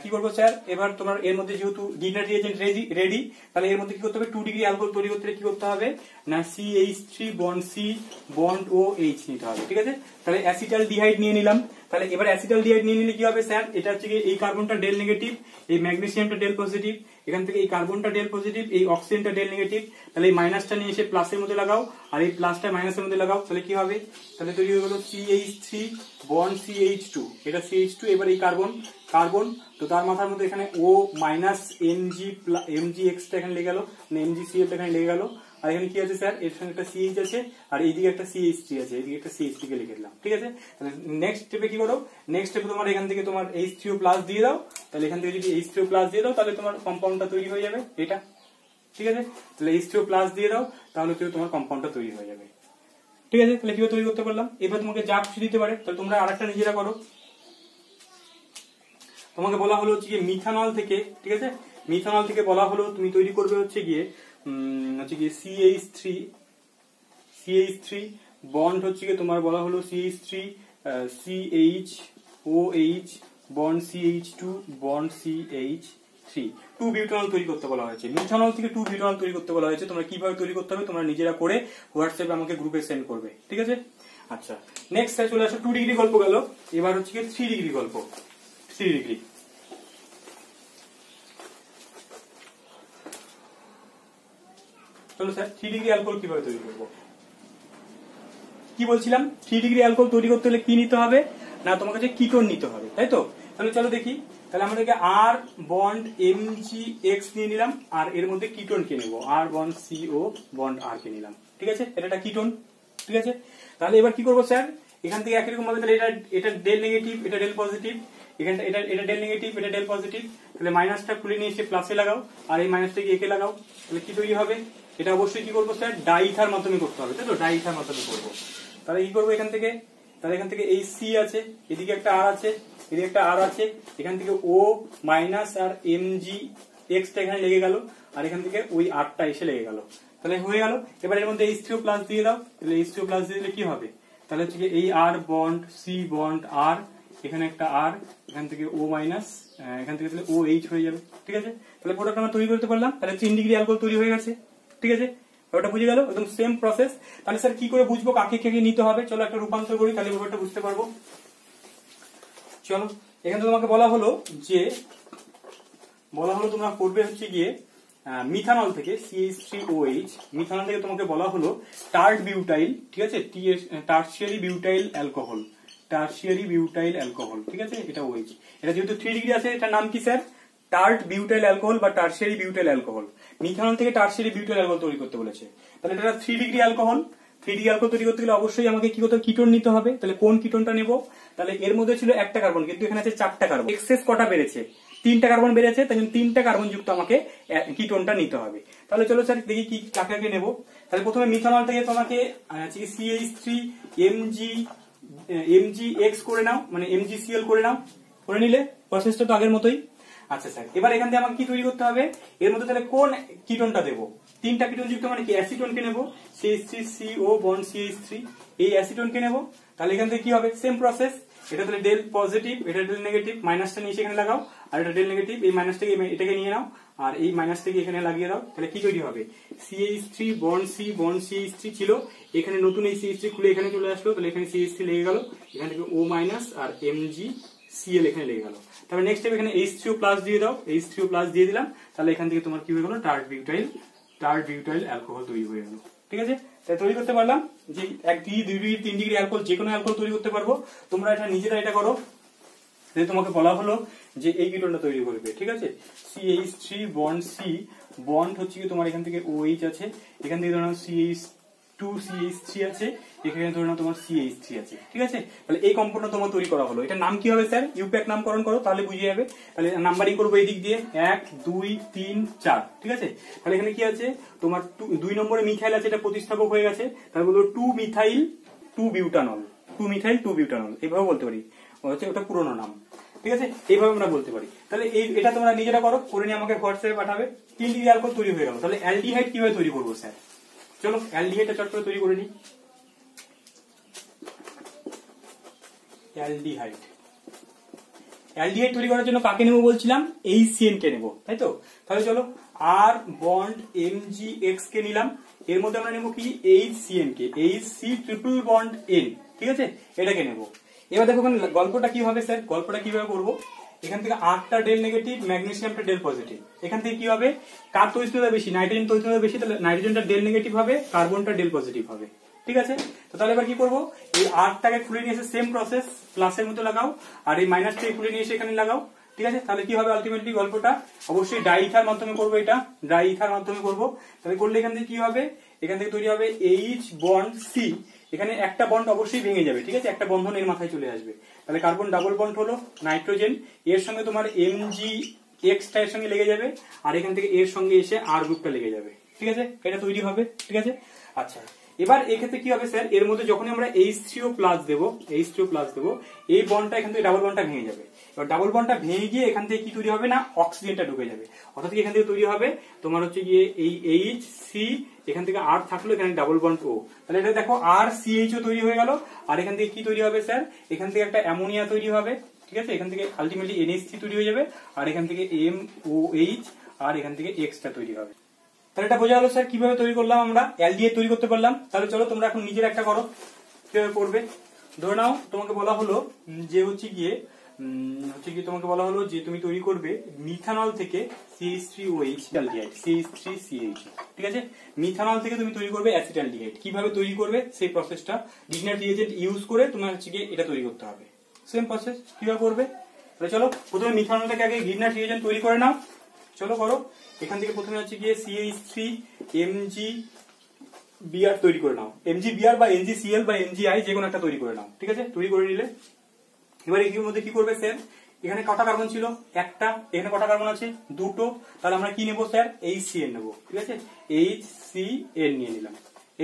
কি করবো স্যার, এবার তোমার এর মধ্যে যেহেতু গিগনাট রিয়েজেন্ট রেডি, তাহলে এর মধ্যে কি করতে হবে, 2 ডিগ্রি অ্যালকোহল তৈরি করতে কি করতে হবে না, CH3 bond C bond OH নিতে হবে। ঠিক আছে, তাহলে অ্যাসিটালডিহাইড নিয়ে নিলাম। তাহলে এবার অ্যাসিটালডিহাইড নিয়ে নিলে কি হবে স্যার, এটা হচ্ছে কি, এই কার্বনটা ডেল নেগেটিভ, এই ম্যাগনেসিয়ামটা ডেল পজিটিভ, এখান থেকে এই কার্বনটা ডেল পজিটিভ, এই অক্সিজেনটা ডেল নেগেটিভ, তাহলে এই মাইনাসটা নিয়ে এসে প্লাসের মধ্যে লাগাও, আর এই প্লাসটা মাইনাসের মধ্যে লাগাও, তাহলে কি হবে, তাহলে তৈরি হয়ে গেল CH3 বন্ড CH2, এটা CH2, এবার এই কার্বন কার্বন, তো তার মাথার মধ্যে এখানে O মাইনাস MgX টা এখানে লেগে গেল, মানে MgCl টা এখানে লেগে গেল, আর এখানে কি আছে স্যার, এর সঙ্গে একটা সিএইচ আছে, আর এইদিকে একটা সিএইচ3 আছে, এইদিকে একটা সিএইচ3 কে লিখে দিলাম। ঠিক আছে, তাহলে নেক্সট স্টেপে কি করো, নেক্সট স্টেপে তোমার এখান থেকে তোমার H3O প্লাস দিয়ে দাও, তাহলে এখান থেকে যদি H3O প্লাস দিয়ে দাও তাহলে তোমার কম্পাউন্ডটা তৈরি হয়ে যাবে এটা। ঠিক আছে, তাহলে H3O প্লাস দিয়ে দাও তাহলে তোমার কম্পাউন্ডটা তৈরি হয়ে যাবে। ঠিক আছে, তাহলে কিভাবে তৈরি করতে পারলাম। এবার তোমাকে যা খুশি দিতে পারে, তাহলে তোমরা আরেকটা নিজেরা করো। তোমাকে বলা হলো হচ্ছে গিয়ে মিথানল থেকে, ঠিক আছে, মিথানল থেকে বলা হলো তুমি তৈরি করবে হচ্ছে গিয়ে CH3 বন্ড হচ্ছে গিয়ে তোমার বলা হলো CH3 CHOH bond CH2 bond CH3 2 butanol তৈরি করতে বলা হয়েছে। মিথানল থেকে 2 বিউটানল তৈরি করতে বলা হয়েছে। তোমরা কিভাবে তৈরি করতে হবে তোমরা নিজেরা করে হোয়াটসঅ্যাপে আমাকে গ্রুপে সেন্ড করবে। ঠিক আছে, আচ্ছা নেক্সট চলে আসো 2 ডিগ্রি গল্প গেল, এবার হচ্ছে গিয়ে 3 ডিগ্রি গল্প। 3 ডিগ্রি, চলো স্যার 3 ডিগ্রি অ্যালকোহল কিভাবে তৈরি করবো। কি বলছিলাম, 3 ডিগ্রি অ্যালকোহল তৈরি করতে হলে কি নিতে হবে না, তোমার কাছে কিটোন নিতে হবে, তাই তো। তাহলে চলো দেখি, তাহলে আমাদেরকে আর বন্ড MgX নিয়ে নিলাম, আর এর মধ্যে কিটোন কে নেবো, আর বন্ড CO বন্ড R কে নিলাম। ঠিক আছে, এটা একটা কিটোন। ঠিক আছে, তাহলে এবার কি করবো স্যার, এখান থেকে একই রকম ভাবে তাহলে এটা ডেল নেগেটিভ, এটা ডেল পজিটিভ, এখানটা এটা ডেল নেগেটিভ, এটা ডেল পজিটিভ, তাহলে মাইনাসটা খুলে নিয়ে এসে প্লাসে লাগাও, আর এই মাইনাসটাকে একে লাগাও, তাহলে কি তৈরি হবে, এটা অবশ্যই কি করবো স্যার, ডাইথার মাধ্যমে করতে হবে, তাই তো, ডাইথার মাধ্যমে করবো। তাহলে কি করবো এখান থেকে, তাহলে এখান থেকে এই সি আছে, এদিকে একটা আর আছে, এদিকে একটা আর আছে, এখান থেকে ও মাইনাস আর MgX টা এখানে লেগে গেল, আর এখান থেকে ওই আরটা এসে লেগে গেল, তাহলে হয়ে গেল। এবার এর মধ্যে H3O প্লাস দিয়ে দাও, তাহলে H3O প্লাস দিয়ে দিলে কি হবে, তাহলে হচ্ছে এই আর বন্ড সি বন্ড আর, এখানে একটা আর, এখান থেকে ও মাইনাস, এখান থেকে তাহলে OH হয়ে যাবে। ঠিক আছে, তাহলে প্রোডাক্ট আমরা তৈরি করতে পারলাম, তাহলে 3 ডিগ্রি অ্যালকোহল তৈরি হয়ে গেছে। ঠিক আছে, ওটা বুঝে গেল, একদম সেম প্রসেস। তাহলে স্যার কি করে বুঝবো কাকে কাকে নিতে হবে, চলো একটা রূপান্তর করি, তাহলে ব্যাপারটা বুঝতে পারবো। চলো, এখানে তোমাকে বলা হলো তোমরা করবে হচ্ছে গিয়ে মিথানল থেকে CH3OH, মিথানল থেকে তোমাকে বলা হলো টার্ট বিউটাইল, ঠিক আছে, tertiary butyl alcohol, tertiary butyl alcohol. ঠিক আছে, এটা OH, এটা যেহেতু 3 ডিগ্রি আছে, এটার নাম কি স্যার, টার্ট বিউটাইল অ্যালকোহল বা টার্সিয়ারি বিউটাইল অ্যালকোহল। মিথানল থেকে টার্সিয়ারি বিউটাইল অ্যালকোহল তৈরি করতে বলেছে, তাহলে এটা 3 ডিগ্রি অ্যালকোহল। 3 ডিগ্রি অ্যালকোহল তৈরি করতে গেলে অবশ্যই আমাকে কি করতে হবে, কিটোন নিতে হবে। তাহলে কোন কিটোনটা নেব, তাহলে এর মধ্যে ছিল একটা কার্বন, কিন্তু এখানে আছে 4টা কার্বন, এক্সেস কটা বেড়েছে, 3টা কার্বন বেড়েছে, তাই 3টা কার্বন যুক্ত আমাকে কিটোনটা নিতে হবে। তাহলে চলো স্যার দেখি কি কাকে কাকে নেব। তাহলে প্রথমে মিথানল থেকে তোমাকে CH3 MgX করে নাও, মানে MgCl করে নাও, করে নিলে প্রসেসটা তো আগের মতোই। আচ্ছা স্যার, এবার এখান থেকে আমাকে কি তৈরি করতে হবে, এর মধ্যে তাহলে কোন কিটোনটা দেবো, 3টা কিটোন যুক্ত মানে কি অ্যাসিটোনকে নেব, CH3CO বন্ড CH3, এই অ্যাসিটোনকে নেব। তাহলে এখান থেকে কি হবে, সেম প্রসেস, এটা তাহলে ডেল পজিটিভ, এটা ডেল নেগেটিভ, মাইনাসটা নিয়ে এখানে লাগাও, আর এটা ডেল নেগেটিভ, এই মাইনাসটাকে এটাকে নিয়ে নাও, আর এই মাইনাসটাকে এখানে লাগিয়ে দাও, তাহলে কি তৈরি হবে, CH3 bond C bond CH3 ছিল, এখানে নতুন এই CH3 খুলে এখানে চলে আসলো, তাহলে এখানে CH3 লেগে গেল, এখান থেকে O মাইনাস আর MgCl এখানে লেগে গেল। তাহলে নেক্সট স্টেপ এখানে H3O প্লাস দিয়ে দাও, H3O প্লাস দিয়ে দিলাম, তাহলে এখান থেকে তোমার কি হয়ে গেল, টার্ট বিউটাইল অ্যালকোহল তৈরি হয়ে গেল। ঠিক আছে, তাই তৈরি করতে পারলাম যে 1 ডিগ্রি 2 ডিগ্রি 3 ডিগ্রি অ্যালকোহল, যে কোনো অ্যালকোহল তৈরি করতে পারবো। তোমরা এটা নিজেরা এটা করো, যে তোমাকে বলা হলো যে এই কিটোনটা তৈরি করবে। ঠিক আছে, CH3 বন্ড C বন্ড হচ্ছে কি তোমার এখান থেকে OH আছে, এখান থেকে ধরো CH2CH3 আছে, এখানে ধরে নাও তোমার CH3 আছে। ঠিক আছে, তাহলে এই কম্পাউন্ডটা তোমার তৈরি করা হলো, এটার নাম কি হবে স্যার, ইউপ্যাক নামকরণ করো, তাহলে বুঝে যাবে। তাহলে নাম্বারিং করবো এই দিক দিয়ে 1 2 3 4। ঠিক আছে, তাহলে এখানে কি আছে তোমার 2 নম্বরে মিথাইল আছে, এটা প্রতিস্থাপক হয়ে গেছে, তাহলে বলবো 2 মিথাইল 2 বিউটানল, 2 মিথাইল 2 বিউটানল, এইভাবে বলতে পারি, ওটা পুরোনো নাম। ঠিক আছে, এইভাবে আমরা বলতে পারি। তাহলে এটা তোমরা নিজেরা করো, করে নিয়ে আমাকে হোয়াটসঅ্যাপে পাঠাবে। 3 ডিগ্রি অ্যালকোহল তৈরি হয়ে গেল। তাহলে অ্যালডিহাইড কিভাবে তৈরি করবো স্যার, চলো অ্যালডিহাইডটা চট করে তৈরি করে নিই। অ্যালডিহাইড তৈরি করার জন্য কাকে নেবো বলছিলাম, HCN কে নেবো, তাই তো। তাহলে চলো আর বন্ড MgX কে নিলাম, এর মধ্যে আমরা নেবো কি HCN কে, HC ট্রিপল বন্ড N। ঠিক আছে, এটাকে নেবো। এবার দেখো গল্পটা কি হবে স্যার, গল্পটা কিভাবে করবো, এখান থেকে 8টা ডেল নেগেটিভ, ম্যাগনেসিয়ামটা ডেল পজিটিভ, এখান থেকে কি হবে, কার তৈরিস্থতা বেশি, নাইট্রোজেন তৈরিস্থতা বেশি, তাহলে নাইট্রোজেনটা ডেল নেগেটিভ হবে, কার্বনটা ডেল পজিটিভ হবে। ঠিক আছে, তো তাহলে এবার কি করবো, এই 8টাকে খুলে নিয়ে এসে সেম প্রসেস প্লাসের মতো লাগাও, আর এই মাইনাসটাকে খুলে নিয়ে এসে এখানে লাগাও, ঠিক আছে, তাহলে কি হবে আলটিমেটলি গল্পটা, অবশ্যই ডাই ইথার মাধ্যমে করবো, এটা ডাই ইথার মাধ্যমে করবো। তাহলে করলে এখান থেকে কি হবে, এখান থেকে তৈরি হবে এইচ বন্ড সি, এখানে একটা বন্ড অবশ্যই ভেঙে যাবে, ঠিক আছে, একটা বন্ধন এর মাথায় চলে আসবে। তাহলে কার্বন ডাবল বন্ড হলো নাইট্রোজেন, এর সঙ্গে তোমার এমজি এক্সটা এর সঙ্গে লেগে যাবে, আর এখান থেকে এর সঙ্গে এসে আর গ্রুপটা লেগে যাবে, ঠিক আছে, এটা তৈরি হবে। ঠিক আছে, আচ্ছা এবার এক্ষেত্রে কি হবে স্যার, এর মধ্যে যখনই আমরা H3O+ দেবো, H3O+ দেবো, এই বন্ডটা এখান থেকে ডাবল বন্ডটা ভেঙে যাবে। এবার ডাবল বন্ডটা ভেঙে গিয়ে এখান থেকে কি তৈরি হবে না, অক্সিজেনটা ঢুকে যাবে, অর্থাৎ এখান থেকে তৈরি হবে তোমার হচ্ছে গিয়ে এই H3, এখান থেকে আর থাকলো এখানে ডাবল বন্ড O, তাহলে এটা দেখো আর CHO তৈরি হয়ে গেল, আর এখান থেকে কি তৈরি হবে স্যার, এখান থেকে একটা অ্যামোনিয়া তৈরি হবে, ঠিক আছে, এখান থেকে আলটিমেটলি NH3 তৈরি হয়ে যাবে, আর এখান থেকে MOH, আর এখান থেকে Xটা তৈরি হবে। তাহলে এটা বোঝা গেল স্যার কিভাবে তৈরি করলাম, আমরা অ্যালডিহাইড তৈরি করতে পারলাম। তাহলে চলো তোমরা এখন নিজের একটা করো, কিভাবে করবে। ধরে নাও তোমাকে বলা হলো যে হচ্ছে গিয়ে তোমাকে বলা হলো যে তুমি তৈরি করবে মিথানল থেকে CH3OH অ্যালডিহাইড, CH3CH, ঠিক আছে, মিথানল থেকে তুমি তৈরি করবে অ্যাসিটালডিহাইড। কিভাবে তৈরি করবে সেই প্রসেসটা ডিজনার রিএজেন্ট ইউজ করে তোমার হচ্ছে গিয়ে এটা তৈরি করতে হবে। সেম প্রসেস কিভাবে করবে, তাহলে চলো প্রথমে মিথানলটাকে আগে ডিজনার রিএজেন্ট তৈরি করে নাও, চলো করো। এখান থেকে প্রথমে হচ্ছে গিয়ে CH3MgBr তৈরি করে নাও, MgBr বা NgCl বা MgI যে কোনো একটা তৈরি করে নাও, ঠিক আছে, তৈরি করে নিলে এবার এর মধ্যে কি করবে স্যার, এখানে কটা কার্বন ছিল, একটা, এখানে কটা কার্বন আছে, দুটো, তাহলে আমরা কি নেব স্যার, HCN নেব, ঠিক আছে, HCN নিয়ে নিলাম,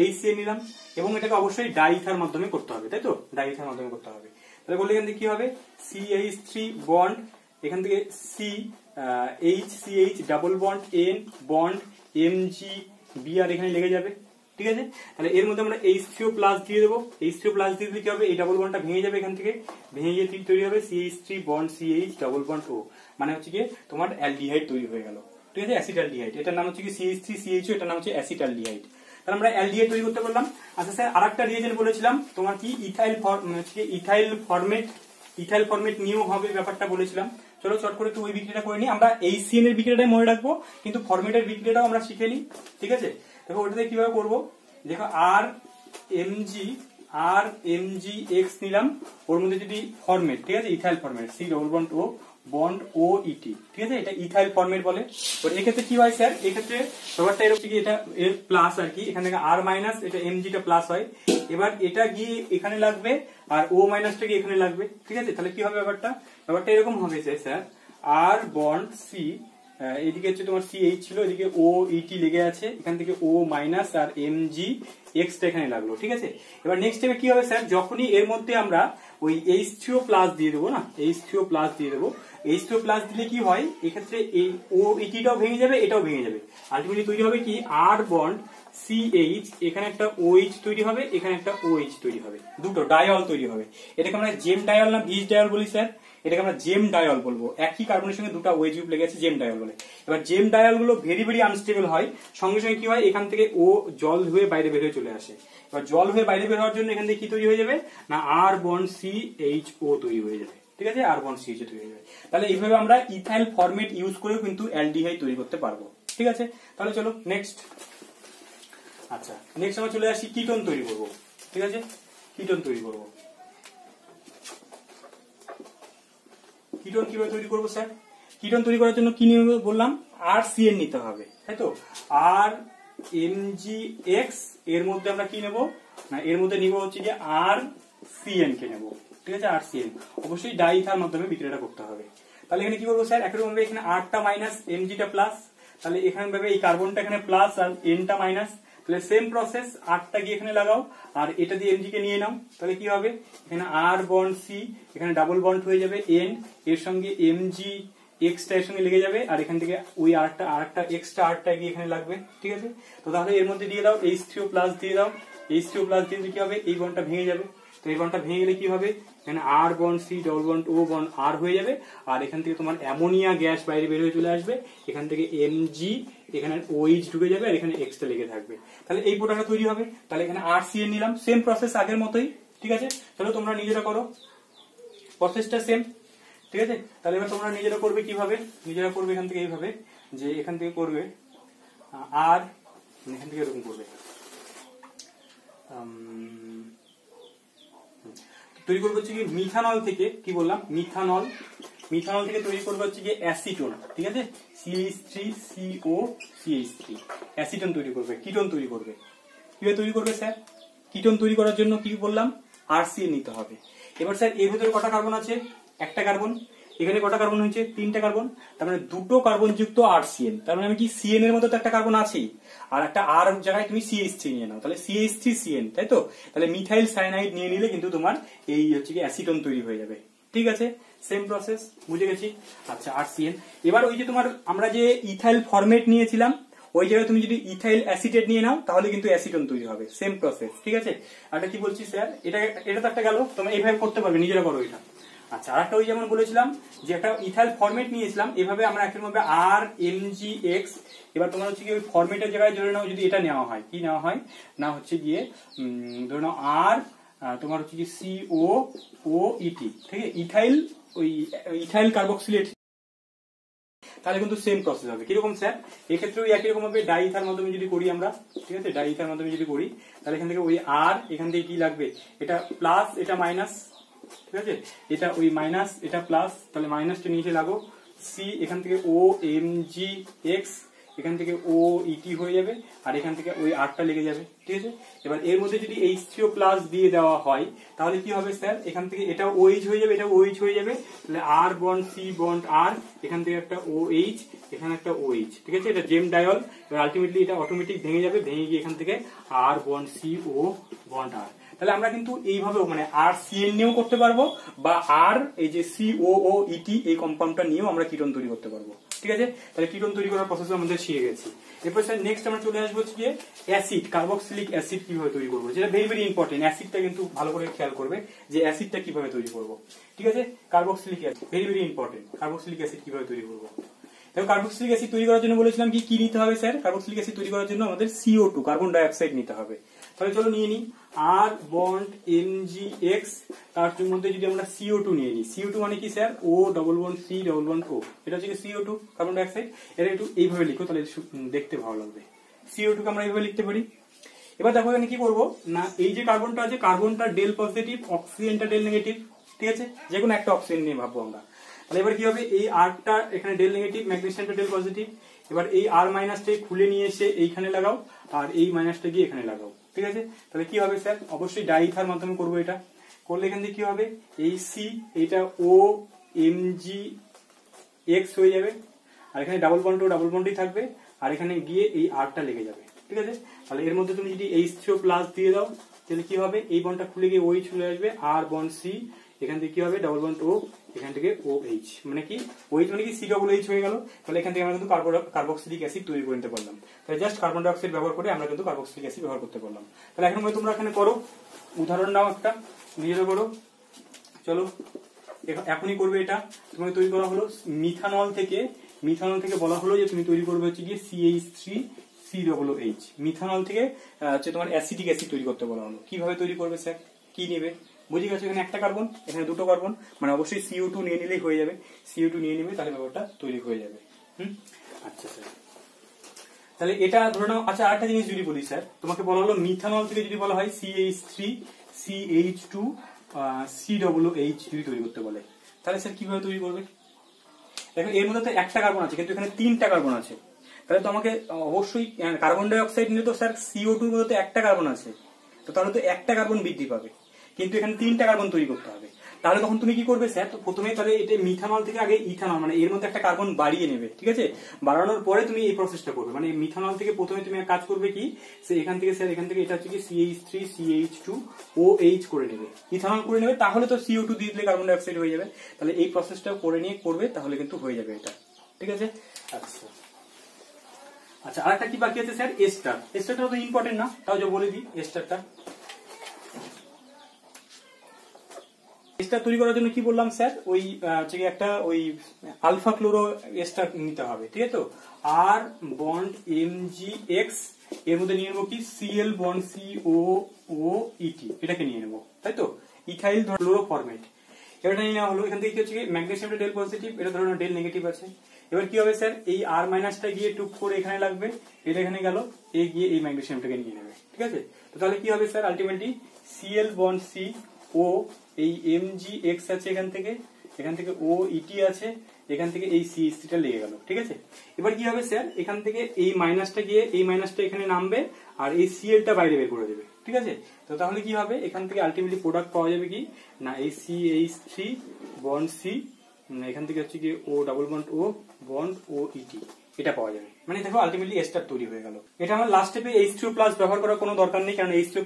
HCN নিলাম, এবং এটাকে অবশ্যই ডাইইথার মাধ্যমে করতে হবে, তাই তো, ডাইইথার মাধ্যমে করতে হবে। তাহলে বললে এখান থেকে কি হবে, CH3 বন্ড, এখান থেকে HCH double bond N bond MgBr এখানে লেগে যাবে, ঠিক আছে। তাহলে এর মধ্যে আমরা H3O+ দিয়ে দেবো, H3O+ দিয়ে দিলে কি হবে, এই ডাবল বন্ডটা ভেঙে যাবে, এখান থেকে ভেঙে গিয়ে তৈরি হবে CH3 bond CH double bond O, মানে হচ্ছে কি তোমার অ্যালডিহাইড তৈরি হয়ে গেল, ঠিক আছে, অ্যাসিটালডিহাইড, এটার নাম হচ্ছে কি CH3CHO, এটার নাম হচ্ছে অ্যাসিটালডিহাইড। তাহলে আমরা অ্যালডিহাইড তৈরি করতে পারলাম। আচ্ছা স্যার আরেকটা রিয়েজেন্ট বলেছিলাম তোমার কি ইথাইল ফরমেট নিয়েও হবে ব্যাপারটা বলেছিলাম, চলো চট করে একটু ওই বিক্রিয়াটা করে নিই। আমরা HCN এর বিক্রিয়াটাই মনে রাখবো, কিন্তু ফরমেটের বিক্রিয়াটাও আমরা শিখে নিই, ঠিক আছে। দেখো ওটাতে কিভাবে করবো, দেখো RMgX নিলাম, ওর মধ্যে যদি ফরমেট, ঠিক আছে, ethyl format C double bond O bond OET, ঠিক আছে, এটা ইথাইল ফরমেট বলে। এক্ষেত্রে কি হয় স্যার, এক্ষেত্রে ব্যাপারটা এরকম কি, এটা এর প্লাস আর কি, এখান থেকে R মাইনাস, এটা Mgটা প্লাস হয়, এবার এটা গিয়ে এখানে লাগবে আর O মাইনাসটা গিয়ে এখানে লাগবে, ঠিক আছে। তাহলে কি হবে ব্যাপারটা এরকম হবে স্যার, R বন্ড C, এদিকে হচ্ছে তোমার CH ছিল, এদিকে OET লেগে আছে, এখান থেকে O মাইনাস আর MgX টা এখানে লাগলো, ঠিক আছে। এবার নেক্সট স্টেপে কি হবে স্যার, যখনই এর মধ্যে আমরা ওই H3O+ দিয়ে দেবো না, H3O+ দিয়ে দেবো, H3O+ দিলে কি হয়, এক্ষেত্রে এই OET টাও ভেঙে যাবে, এটাও ভেঙে যাবে, আলটিমেটলি তৈরি হবে কি R বন্ড CH, এখানে একটা OH তৈরি হবে, এখানে একটা OH তৈরি হবে, দুটো ডায়ল তৈরি হবে। এটাকে আমরা জেম ডায়ল না ভিজ ডায়ল বলি স্যার, এটাকে আমরা জেম ডায়ল বলবো, একই কার্বনের সঙ্গে দুটো OH গ্রুপ লেগে আছে, জেম ডায়ল বলে। এবার জেম ডায়ল গুলো ভেরি ভেরি আনস্টেবল হয়, সঙ্গে সঙ্গে কি হয়, এখান থেকে ও জল হয়ে বাইরে বের হয়ে চলে আসে। এবার জল হয়ে বাইরে বের হওয়ার জন্য এখান থেকে কি তৈরি হয়ে যাবে না, R বন্ড CHO তৈরি হয়ে যাবে, ঠিক আছে, R বন্ড CHO তৈরি হয়ে যাবে। তাহলে এইভাবে আমরা ইথাইল ফরমেট ইউজ করেও কিন্তু অ্যালডিহাইড তৈরি করতে পারবো, ঠিক আছে। তাহলে চলো নেক্সট, আচ্ছা নেক্সট আমরা চলে আসি কিটোন তৈরি করবো, ঠিক আছে, কিটোন তৈরি করবো। কিটোন কিভাবে তৈরি করবো স্যার, কিটোন তৈরি করার জন্য কি নিয়ম বললাম, RCN নিতে হবে, তাই তো, RMgX, এর মধ্যে আমরা কি নেব না, এর মধ্যে নিব হচ্ছে যে RCN কে নেব, ঠিক আছে, RCN অবশ্যই ডাইইথার মাধ্যমে বিক্রিয়াটা করতে হবে। তাহলে এখানে কি করবো স্যার, একরকম ভাবে এখানে Rটা মাইনাস Mgটা প্লাস, তাহলে এখানে ভাবে এই কার্বনটা এখানে প্লাস আর Nটা মাইনাস, তাহলে সেম প্রসেস, Rটা গিয়ে এখানে লাগাও আর এটা দিয়ে Mg কে নিয়ে নাও, তাহলে কি হবে, এখানে R বন্ড C, এখানে ডাবল বন্ড হয়ে যাবে N, এর সঙ্গে MgX টা এর সঙ্গে লেগে যাবে, আর এখান থেকে ওই আরেকটা এক্সট্রা Rটা গিয়ে এখানে লাগবে, ঠিক আছে। তো তাহলে এর মধ্যে দিয়ে দাও H3O+ দিয়ে দাও, H3O+ দিয়ে কি হবে, এই বন্ডটা ভেঙে যাবে, তো এই বন্ডটা ভেঙে গেলে কি হবে, এখানে R bond C double bond O bond R হয়ে যাবে, আর এখান থেকে তোমার অ্যামোনিয়া গ্যাস বাইরে বের হয়ে চলে আসবে, এখান থেকে Mg, এখানে OH ঢুকে যাবে, আর এখানে X টা লেগে থাকবে, তাহলে এই প্রোডাক্টটা তৈরি হবে। তাহলে এখানে RCN নিলাম, সেম প্রসেস আগের মতোই, ঠিক আছে। তাহলে তোমরা নিজেরা করো, প্রসেসটা সেম, ঠিক আছে। তাহলে এবার তোমরা নিজেরা করবে কিভাবে, নিজেরা করবে এখান থেকে এইভাবে, যে এখান থেকে করবে আর এখান থেকে এরকম করবে, তৈরি করবে হচ্ছে কি মিথানল থেকে, কি বললাম, মিথানল মিথানল থেকে তৈরি করবে হচ্ছে গিয়ে অ্যাসিটোন, ঠিক আছে, CH3CO CH3 অ্যাসিটোন তৈরি করবে, কিটোন তৈরি করবে। কিভাবে তৈরি করবে স্যার? কিটোন তৈরি করার জন্য কি বললাম, RCN নিতে হবে। এবার স্যার এর ভিতরে কটা কার্বন আছে? একটা কার্বন। এখানে কটা কার্বন হয়েছে? তিনটা কার্বন। তার মানে দুটো কার্বন যুক্ত RCN। তার মানে আমি কি CN এর মধ্যে তো একটা কার্বন আছেই, আর একটা R জায়গায় তুমি CH3 নিয়ে নাও, তাহলে CH3CN, তাই তো? তাহলে মিথাইল সায়ানাইড নিয়ে নিলে কিন্তু তোমার এই হচ্ছে কি অ্যাসিটোন তৈরি হয়ে যাবে। ঠিক আছে, সেম প্রসেস, বুঝে গেছি। আচ্ছা, RCN। এবার ওই যে তোমার আমরা যে ইথাইল ফরমেট নিয়েছিলাম, ওই জায়গায় তুমি যদি ইথাইল অ্যাসিটেট নিয়ে নাও তাহলে কিন্তু অ্যাসিটোন তৈরি হবে, সেম প্রসেস। ঠিক আছে, আর কি বলছি স্যার, এটা তো একটা গেল, তোমরা এইভাবে করতে পারবে, নিজেরা করো এটা। আচ্ছা, আর একটা ওই যেমন বলেছিলাম যে একটা ইথাইল ফরমেট নিয়েছিলাম, এভাবে আমরা একের মধ্যে RMgX। এবার তোমার হচ্ছে কি ওই ফরমেটের জায়গায় ধরে নাও যদি এটা নেওয়া হয়, কি নেওয়া হয় না হচ্ছে গিয়ে ধরে নাও তোমার হচ্ছে কি COOET, ঠিক আছে, ইথাইল, ওই ইথাইল কার্বক্সিলেট, তাহলে কিন্তু সেম প্রসেস হবে। কিরকম স্যার? এক্ষেত্রে ওই একই রকম ভাবে ডাইইথার মাধ্যমে যদি করি আমরা, ঠিক আছে, ডাইইথার মাধ্যমে যদি করি, তাহলে এখান থেকে ওই আর, এখান থেকে কি লাগবে, এটা প্লাস এটা মাইনাস, ঠিক আছে, এটা ওই মাইনাস এটা প্লাস, তাহলে মাইনাসটা নিচে লাগো, সি এখান থেকে OMgX, এখান থেকে OET হয়ে যাবে, আর এখান থেকে ওই আরটা লেগে যাবে। ঠিক আছে, এবার এর মধ্যে যদি H3O প্লাস দিয়ে দেওয়া হয় তাহলে কি হবে স্যার, এখান থেকে এটা OH হয়ে যাবে, এটা OH হয়ে যাবে, তাহলে R bond C bond R, এখান থেকে একটা OH, এখানে একটা OH, ঠিক আছে, এটা জেম ডায়ল। এবার আলটিমেটলি এটা অটোমেটিক ভেঙে যাবে, ভেঙে গিয়ে এখান থেকে R bond CO bond R। তাহলে আমরা কিন্তু এইভাবেও মানে RCN নিয়েও করতে পারবো, বা এই যে COOET এই কম্পাউন্ডটা নিয়েও আমরা কিটোন তৈরি করতে পারবো। ঠিক আছে, তাহলে কিটোন তৈরি করার প্রসেস আমাদের শিখে গেছি। এরপর স্যার নেক্সট আমরা চলে আসবো হচ্ছে অ্যাসিড, কার্বক্সিলিক অ্যাসিড কিভাবে তৈরি করবো, যেটা ভেরি ভেরি ইম্পর্টেন্ট। অ্যাসিডটা কিন্তু ভালো করে খেয়াল করবে যে অ্যাসিডটা কিভাবে তৈরি করবো। ঠিক আছে, carboxylic acid very very important. Carboxylic acid কিভাবে তৈরি করবো? দেখো, কার্বক্সিলিক অ্যাসিড তৈরি করার জন্য বলেছিলাম কি নিতে হবে স্যার? কার্বক্সিলিক অ্যাসিড তৈরি করার জন্য আমাদের CO2 কার্বন ডাই অক্সাইড নিতে হবে। তাহলে চলো নিয়ে নিই R বন্ড MgX, তার মধ্যে যদি আমরা CO2 নিয়ে নিই, CO2 মানে কি sir? O double bond C double bond O, এটা হচ্ছে CO2 কার্বন ডাই অক্সাইড। এটা একটু এইভাবে লিখো, তাহলে দেখতে ভালো লাগবে। CO2 কে আমরা এইভাবে লিখতে পারি। এবার দেখো এখানে কি করবো না, এই যে কার্বনটা আছে, কার্বনটা ডেল পজিটিভ, অক্সিজেনটা ডেল নেগেটিভ। ঠিক আছে, যে কোনো একটা অক্সিজেন নিয়ে ভাববো আমরা। তাহলে এবার কি হবে, এই আরটা এখানে ডেল নেগেটিভ, ম্যাগনেসিয়ামটা ডেল পজিটিভ। এবার এই আর মাইনাসটাকে খুলে নিয়ে এসে এইখানে লাগাও, আর এই মাইনাসটা গিয়ে এখানে লাগাও। ঠিক আছে, তাহলে কি হবে স্যার? অবশ্যই ডাইইথার মাধ্যমে করবো এটা। করলে এখান থেকে কি হবে, এই সি, এইটা OMgX হয়ে যাবে, আর এখানে ডাবল বন্ডই থাকবে, আর এখানে গিয়ে এই আরটা লেগে যাবে। ঠিক আছে, তাহলে এর মধ্যে তুমি যদি H3O প্লাস দিয়ে দাও তাহলে কি হবে, এই বন্ডটা খুলে গিয়ে OH চলে আসবে, আর বন্ড সি, এখান থেকে কি হবে ডাবল বন্ড O, এখান থেকে OH, মানে কি OH মানে কি COOH হয়ে গেল। তাহলে এখান থেকে আমরা কিন্তু কার্বক্সিলিক অ্যাসিড তৈরি করে নিতে পারলাম। তাহলে জাস্ট কার্বন ডাই অক্সাইড ব্যবহার করে আমরা কিন্তু কার্বক্সিলিক অ্যাসিড ব্যবহার করতে পারলাম। তাহলে এখন তোমরা এখানে করো, উদাহরণ নাও একটা, নিজেরা করো। চলো এখনই করবে এটা। তোমাকে তৈরি করা হলো মিথানল থেকে বলা হলো যে তুমি তৈরি করবে হচ্ছে গিয়ে CH3COOH। মিথানল থেকে হচ্ছে তোমার অ্যাসিটিক অ্যাসিড তৈরি করতে বলা হলো। কিভাবে তৈরি করবে স্যার? কি নেবে? বুঝে গেছো, এখানে একটা কার্বন, এখানে দুটো কার্বন, মানে অবশ্যই CO2 নিয়ে নিলেই হয়ে যাবে। CO2 নিয়ে নিবে, তাহলে ব্যাপারটা তৈরি হয়ে যাবে। আচ্ছা স্যার, তাহলে এটা ধরে নাও। আচ্ছা, আরেকটা জিনিস যদি বলি স্যার, তোমাকে বলা হলো মিথানল থেকে যদি বলা হয় CH3CH2COOH যদি তৈরি করতে বলে, তাহলে স্যার কিভাবে তৈরি করবে? দেখো, এর মধ্যে তো একটা কার্বন আছে, কিন্তু এখানে তিনটা কার্বন আছে। তাহলে তো আমাকে অবশ্যই কার্বন ডাই অক্সাইড নিলে তো স্যার CO2 এর মধ্যে একটা কার্বন আছে, তো তাহলে তো একটা কার্বন বৃদ্ধি পাবে, কিন্তু এখানে তিনটা কার্বন তৈরি করতে হবে। তাহলে তখন তুমি কি করবে স্যার? তো প্রথমে তাহলে এটা মিথানল থেকে আগে ইথানল, মানে এর মধ্যে একটা কার্বন বাড়িয়ে নেবে। ঠিক আছে, বাড়ানোর পরে তুমি এই প্রসেসটা করবে। মানে মিথানল থেকে প্রথমে তুমি কাজ করবে কি, এখান থেকে স্যার, এখান থেকে এটা হচ্ছে কি CH3CH2OH করে নেবে, ইথানল করে নেবে, তাহলে তো CO2 দিয়ে দিলে কার্বন ডাই অক্সাইড হয়ে যাবে। তাহলে এই প্রসেসটা করে নিয়ে করবে, তাহলে কিন্তু হয়ে যাবে এটা। ঠিক আছে, আচ্ছা আচ্ছা, আরেকটা কি বাকি আছে স্যার? এস্টার। এস্টারটা তো ইম্পর্টেন্ট না, তাও যে বলে দিই এস্টারটা। এস্টার তৈরি করার জন্য কি বললাম স্যার? ওই একটা ওই আলফা ক্লোরো এস্টার নিতে হবে। ঠিক আছে, তো আর বন্ড MgX, এর মধ্যে নিয়ে নেবো কি Cl বন্ড COOET, এটাকে নিয়ে নেবো, তাই তো, ইথাইল ক্লোরো ফরমেট। এটা নিয়ে নেওয়া হলো। এখান থেকে কি হচ্ছে, ম্যাগনেসিয়ামটা ডেল পজিটিভ, এটা ধরো ডেল নেগেটিভ আছে। এবার কি হবে স্যার, এই আর মাইনাসটা গিয়ে টুক করে এখানে লাগবে, এটা এখানে গেল, এই গিয়ে এই ম্যাগনেসিয়ামটাকে নিয়ে নেবে। ঠিক আছে, তো তাহলে কি হবে sir? Ultimately Cl bond C O, এই MgX আছে এখান থেকে, এখান থেকে ও ইটি আছে, এখান থেকে এই CH3টা লেগে গেল, ঠিক আছে। এবার কি হবে স্যার, এখান থেকে এই মাইনাসটা গিয়ে এই মাইনাসটা এখানে নামবে আর এই Clটা বাইরে বের করে দেবে, ঠিক আছে। তো তাহলে কি হবে, এখান থেকে আলটিমেটলি প্রোডাক্ট পাওয়া যাবে কি না, এই CH3 বন্ড C, এখান থেকে হচ্ছে কি ও ডাবল বন্ড ও বন্ড ও ইটি, এটা পাওয়া যাবে। মানে দেখো আলটিমেটলি এস্টার তৈরি হয়ে গেল। এটা আমার লাস্ট স্টেপে H2+ ব্যবহার করার কোনো দরকার নেই, কারণ H2+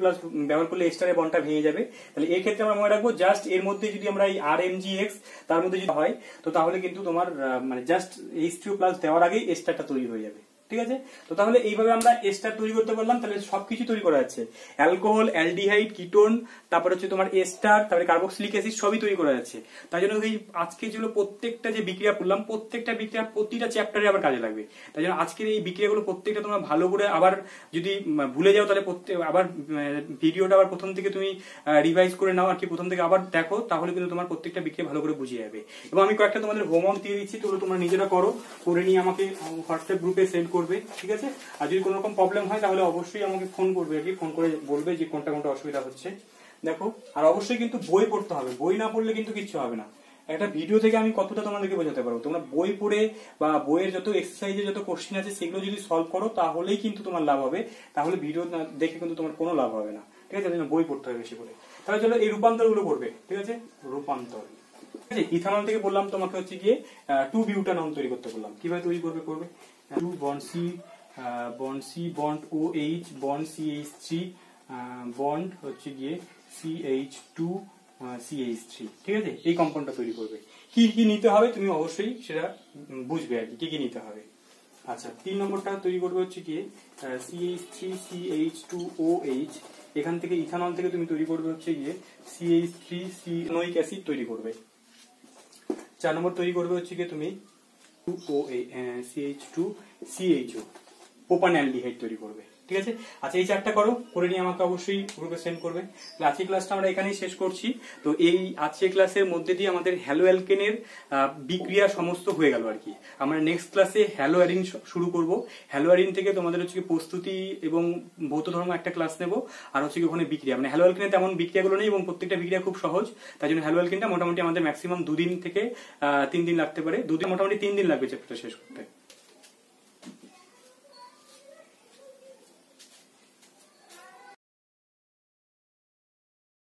ব্যবহার করলে এস্টারের বন্ডটা ভেঙে যাবে। তাহলে এই ক্ষেত্রে আমরা মনে রাখবো জাস্ট এর মধ্যে যদি আমরা এই RMgX তার মধ্যে যদি হয়, তো তাহলে কিন্তু তোমার মানে জাস্ট H2+ দেওয়ার আগেই এস্টারটা তৈরি হয়ে যাবে, ঠিক আছে। তো তাহলে এইভাবে আমরা এস্টার তৈরি করতে পারলাম। তাহলে সবকিছু তৈরি করা যাচ্ছে, অ্যালকোহল, অ্যালডিহাইড, কিটোন, তারপর হচ্ছে তোমার এস্টার, তারপরে কার্বক্সিলিক অ্যাসিড, সবই তৈরি করা যাচ্ছে। তাই জন্য এই আজকে যেগুলো প্রত্যেকটা যে বিক্রিয়া করলাম, প্রত্যেকটা বিক্রিয়া প্রতিটা চ্যাপ্টারে আবার কাজে লাগবে। তাই জন্য আজকের এই বিক্রিয়াগুলো প্রত্যেকটা তোমরা ভালো করে আবার যদি ভুলে যাও, তাহলে আবার ভিডিওটা আবার প্রথম থেকে তুমি রিভাইজ করে নাও আর কি, প্রথম থেকে আবার দেখো, তাহলে কিন্তু তোমার প্রত্যেকটা বিক্রিয়া ভালো করে বুঝিয়ে যাবে। এবং আমি কয়েকটা তোমাদের হোমওয়ার্ক দিয়ে দিচ্ছি, তো তোমরা নিজেরা করো, করে নিয়ে আমাকে হোয়াটসঅ্যাপ গ্রুপে সেন্ড করবে, ঠিক আছে। আর যদি কোনো রকম প্রবলেম হয় তাহলে অবশ্যই আমাকে ফোন করবে আর কি, ফোন করে বলবে যে কোনটা কোনটা অসুবিধা হচ্ছে। দেখো, আর অবশ্যই কিন্তু বই পড়তে হবে, বই না পড়লে কিন্তু কিচ্ছু হবে না। একটা ভিডিও থেকে আমি কতটা তোমাদেরকে বোঝাতে পারবো, তোমরা বই পড়ে বা বইয়ের যত এক্সারসাইজের যত কোশ্চেন আছে সেগুলো যদি সলভ করো তাহলেই কিন্তু তোমার লাভ হবে, তাহলে ভিডিও দেখে কিন্তু তোমার কোনো লাভ হবে না, ঠিক আছে। বই পড়তে হবে বেশি করে। তাহলে চলো এই রূপান্তর গুলো করবে, ঠিক আছে। রূপান্তর, ঠিক আছে। ইথানল থেকে বললাম তোমাকে হচ্ছে গিয়ে 2-বিউটানল তৈরি করতে বললাম, কিভাবে তৈরি করবে 2 bond C bond OH bond CH3 bond হচ্ছে গিয়ে CH2 CH3, ঠিক আছে। এই কম্পাউন্ডটা তৈরি করবে। কি কি নিতে হবে তুমি অবশ্যই সেটা বুঝবে আর কি কি নিতে হবে। আচ্ছা, 3 নম্বরটা তৈরি করবে হচ্ছে গিয়ে CH3 CH2OH, এখান থেকে ইথানল থেকে তুমি তৈরি করবে হচ্ছে গিয়ে CH3 সিনোইক অ্যাসিড তৈরি করবে। 4 নম্বর তৈরি করবে হচ্ছে গিয়ে তুমি CH2 CHO প্রোপানঅ্যালডিহাইড তৈরি করবে, ঠিক আছে। আচ্ছা, এই 4টা করো, করে নিয়ে আমাকে অবশ্যই গ্রুপে সেন্ড করবে। আজকের ক্লাসটা আমরা এখানেই শেষ করছি। তো এই আজকের ক্লাসের মধ্যে দিয়ে আমাদের হ্যালো অ্যালকেনের বিক্রিয়া সমস্ত হয়ে গেল আর কি। আমরা নেক্সট ক্লাসে হ্যালো অ্যারিন শুরু করব। হ্যালো অ্যারিন থেকে তোমাদের হচ্ছে প্রস্তুতি এবং ভৌত ধর্ম একটা ক্লাস নেব, আর হচ্ছে ওখানে বিক্রিয়া, মানে হ্যালো অ্যালকেনে তেমন বিক্রিয়াগুলো নেই এবং প্রত্যেকটা বিক্রিয়া খুব সহজ। তাই জন্য হ্যালো অ্যালকেনটা মোটামুটি আমাদের ম্যাক্সিমাম 2 দিন থেকে 3 দিন লাগতে পারে, 2 দিন মোটামুটি 3 দিন লাগবে চ্যাপ্টারটা শেষ করতে।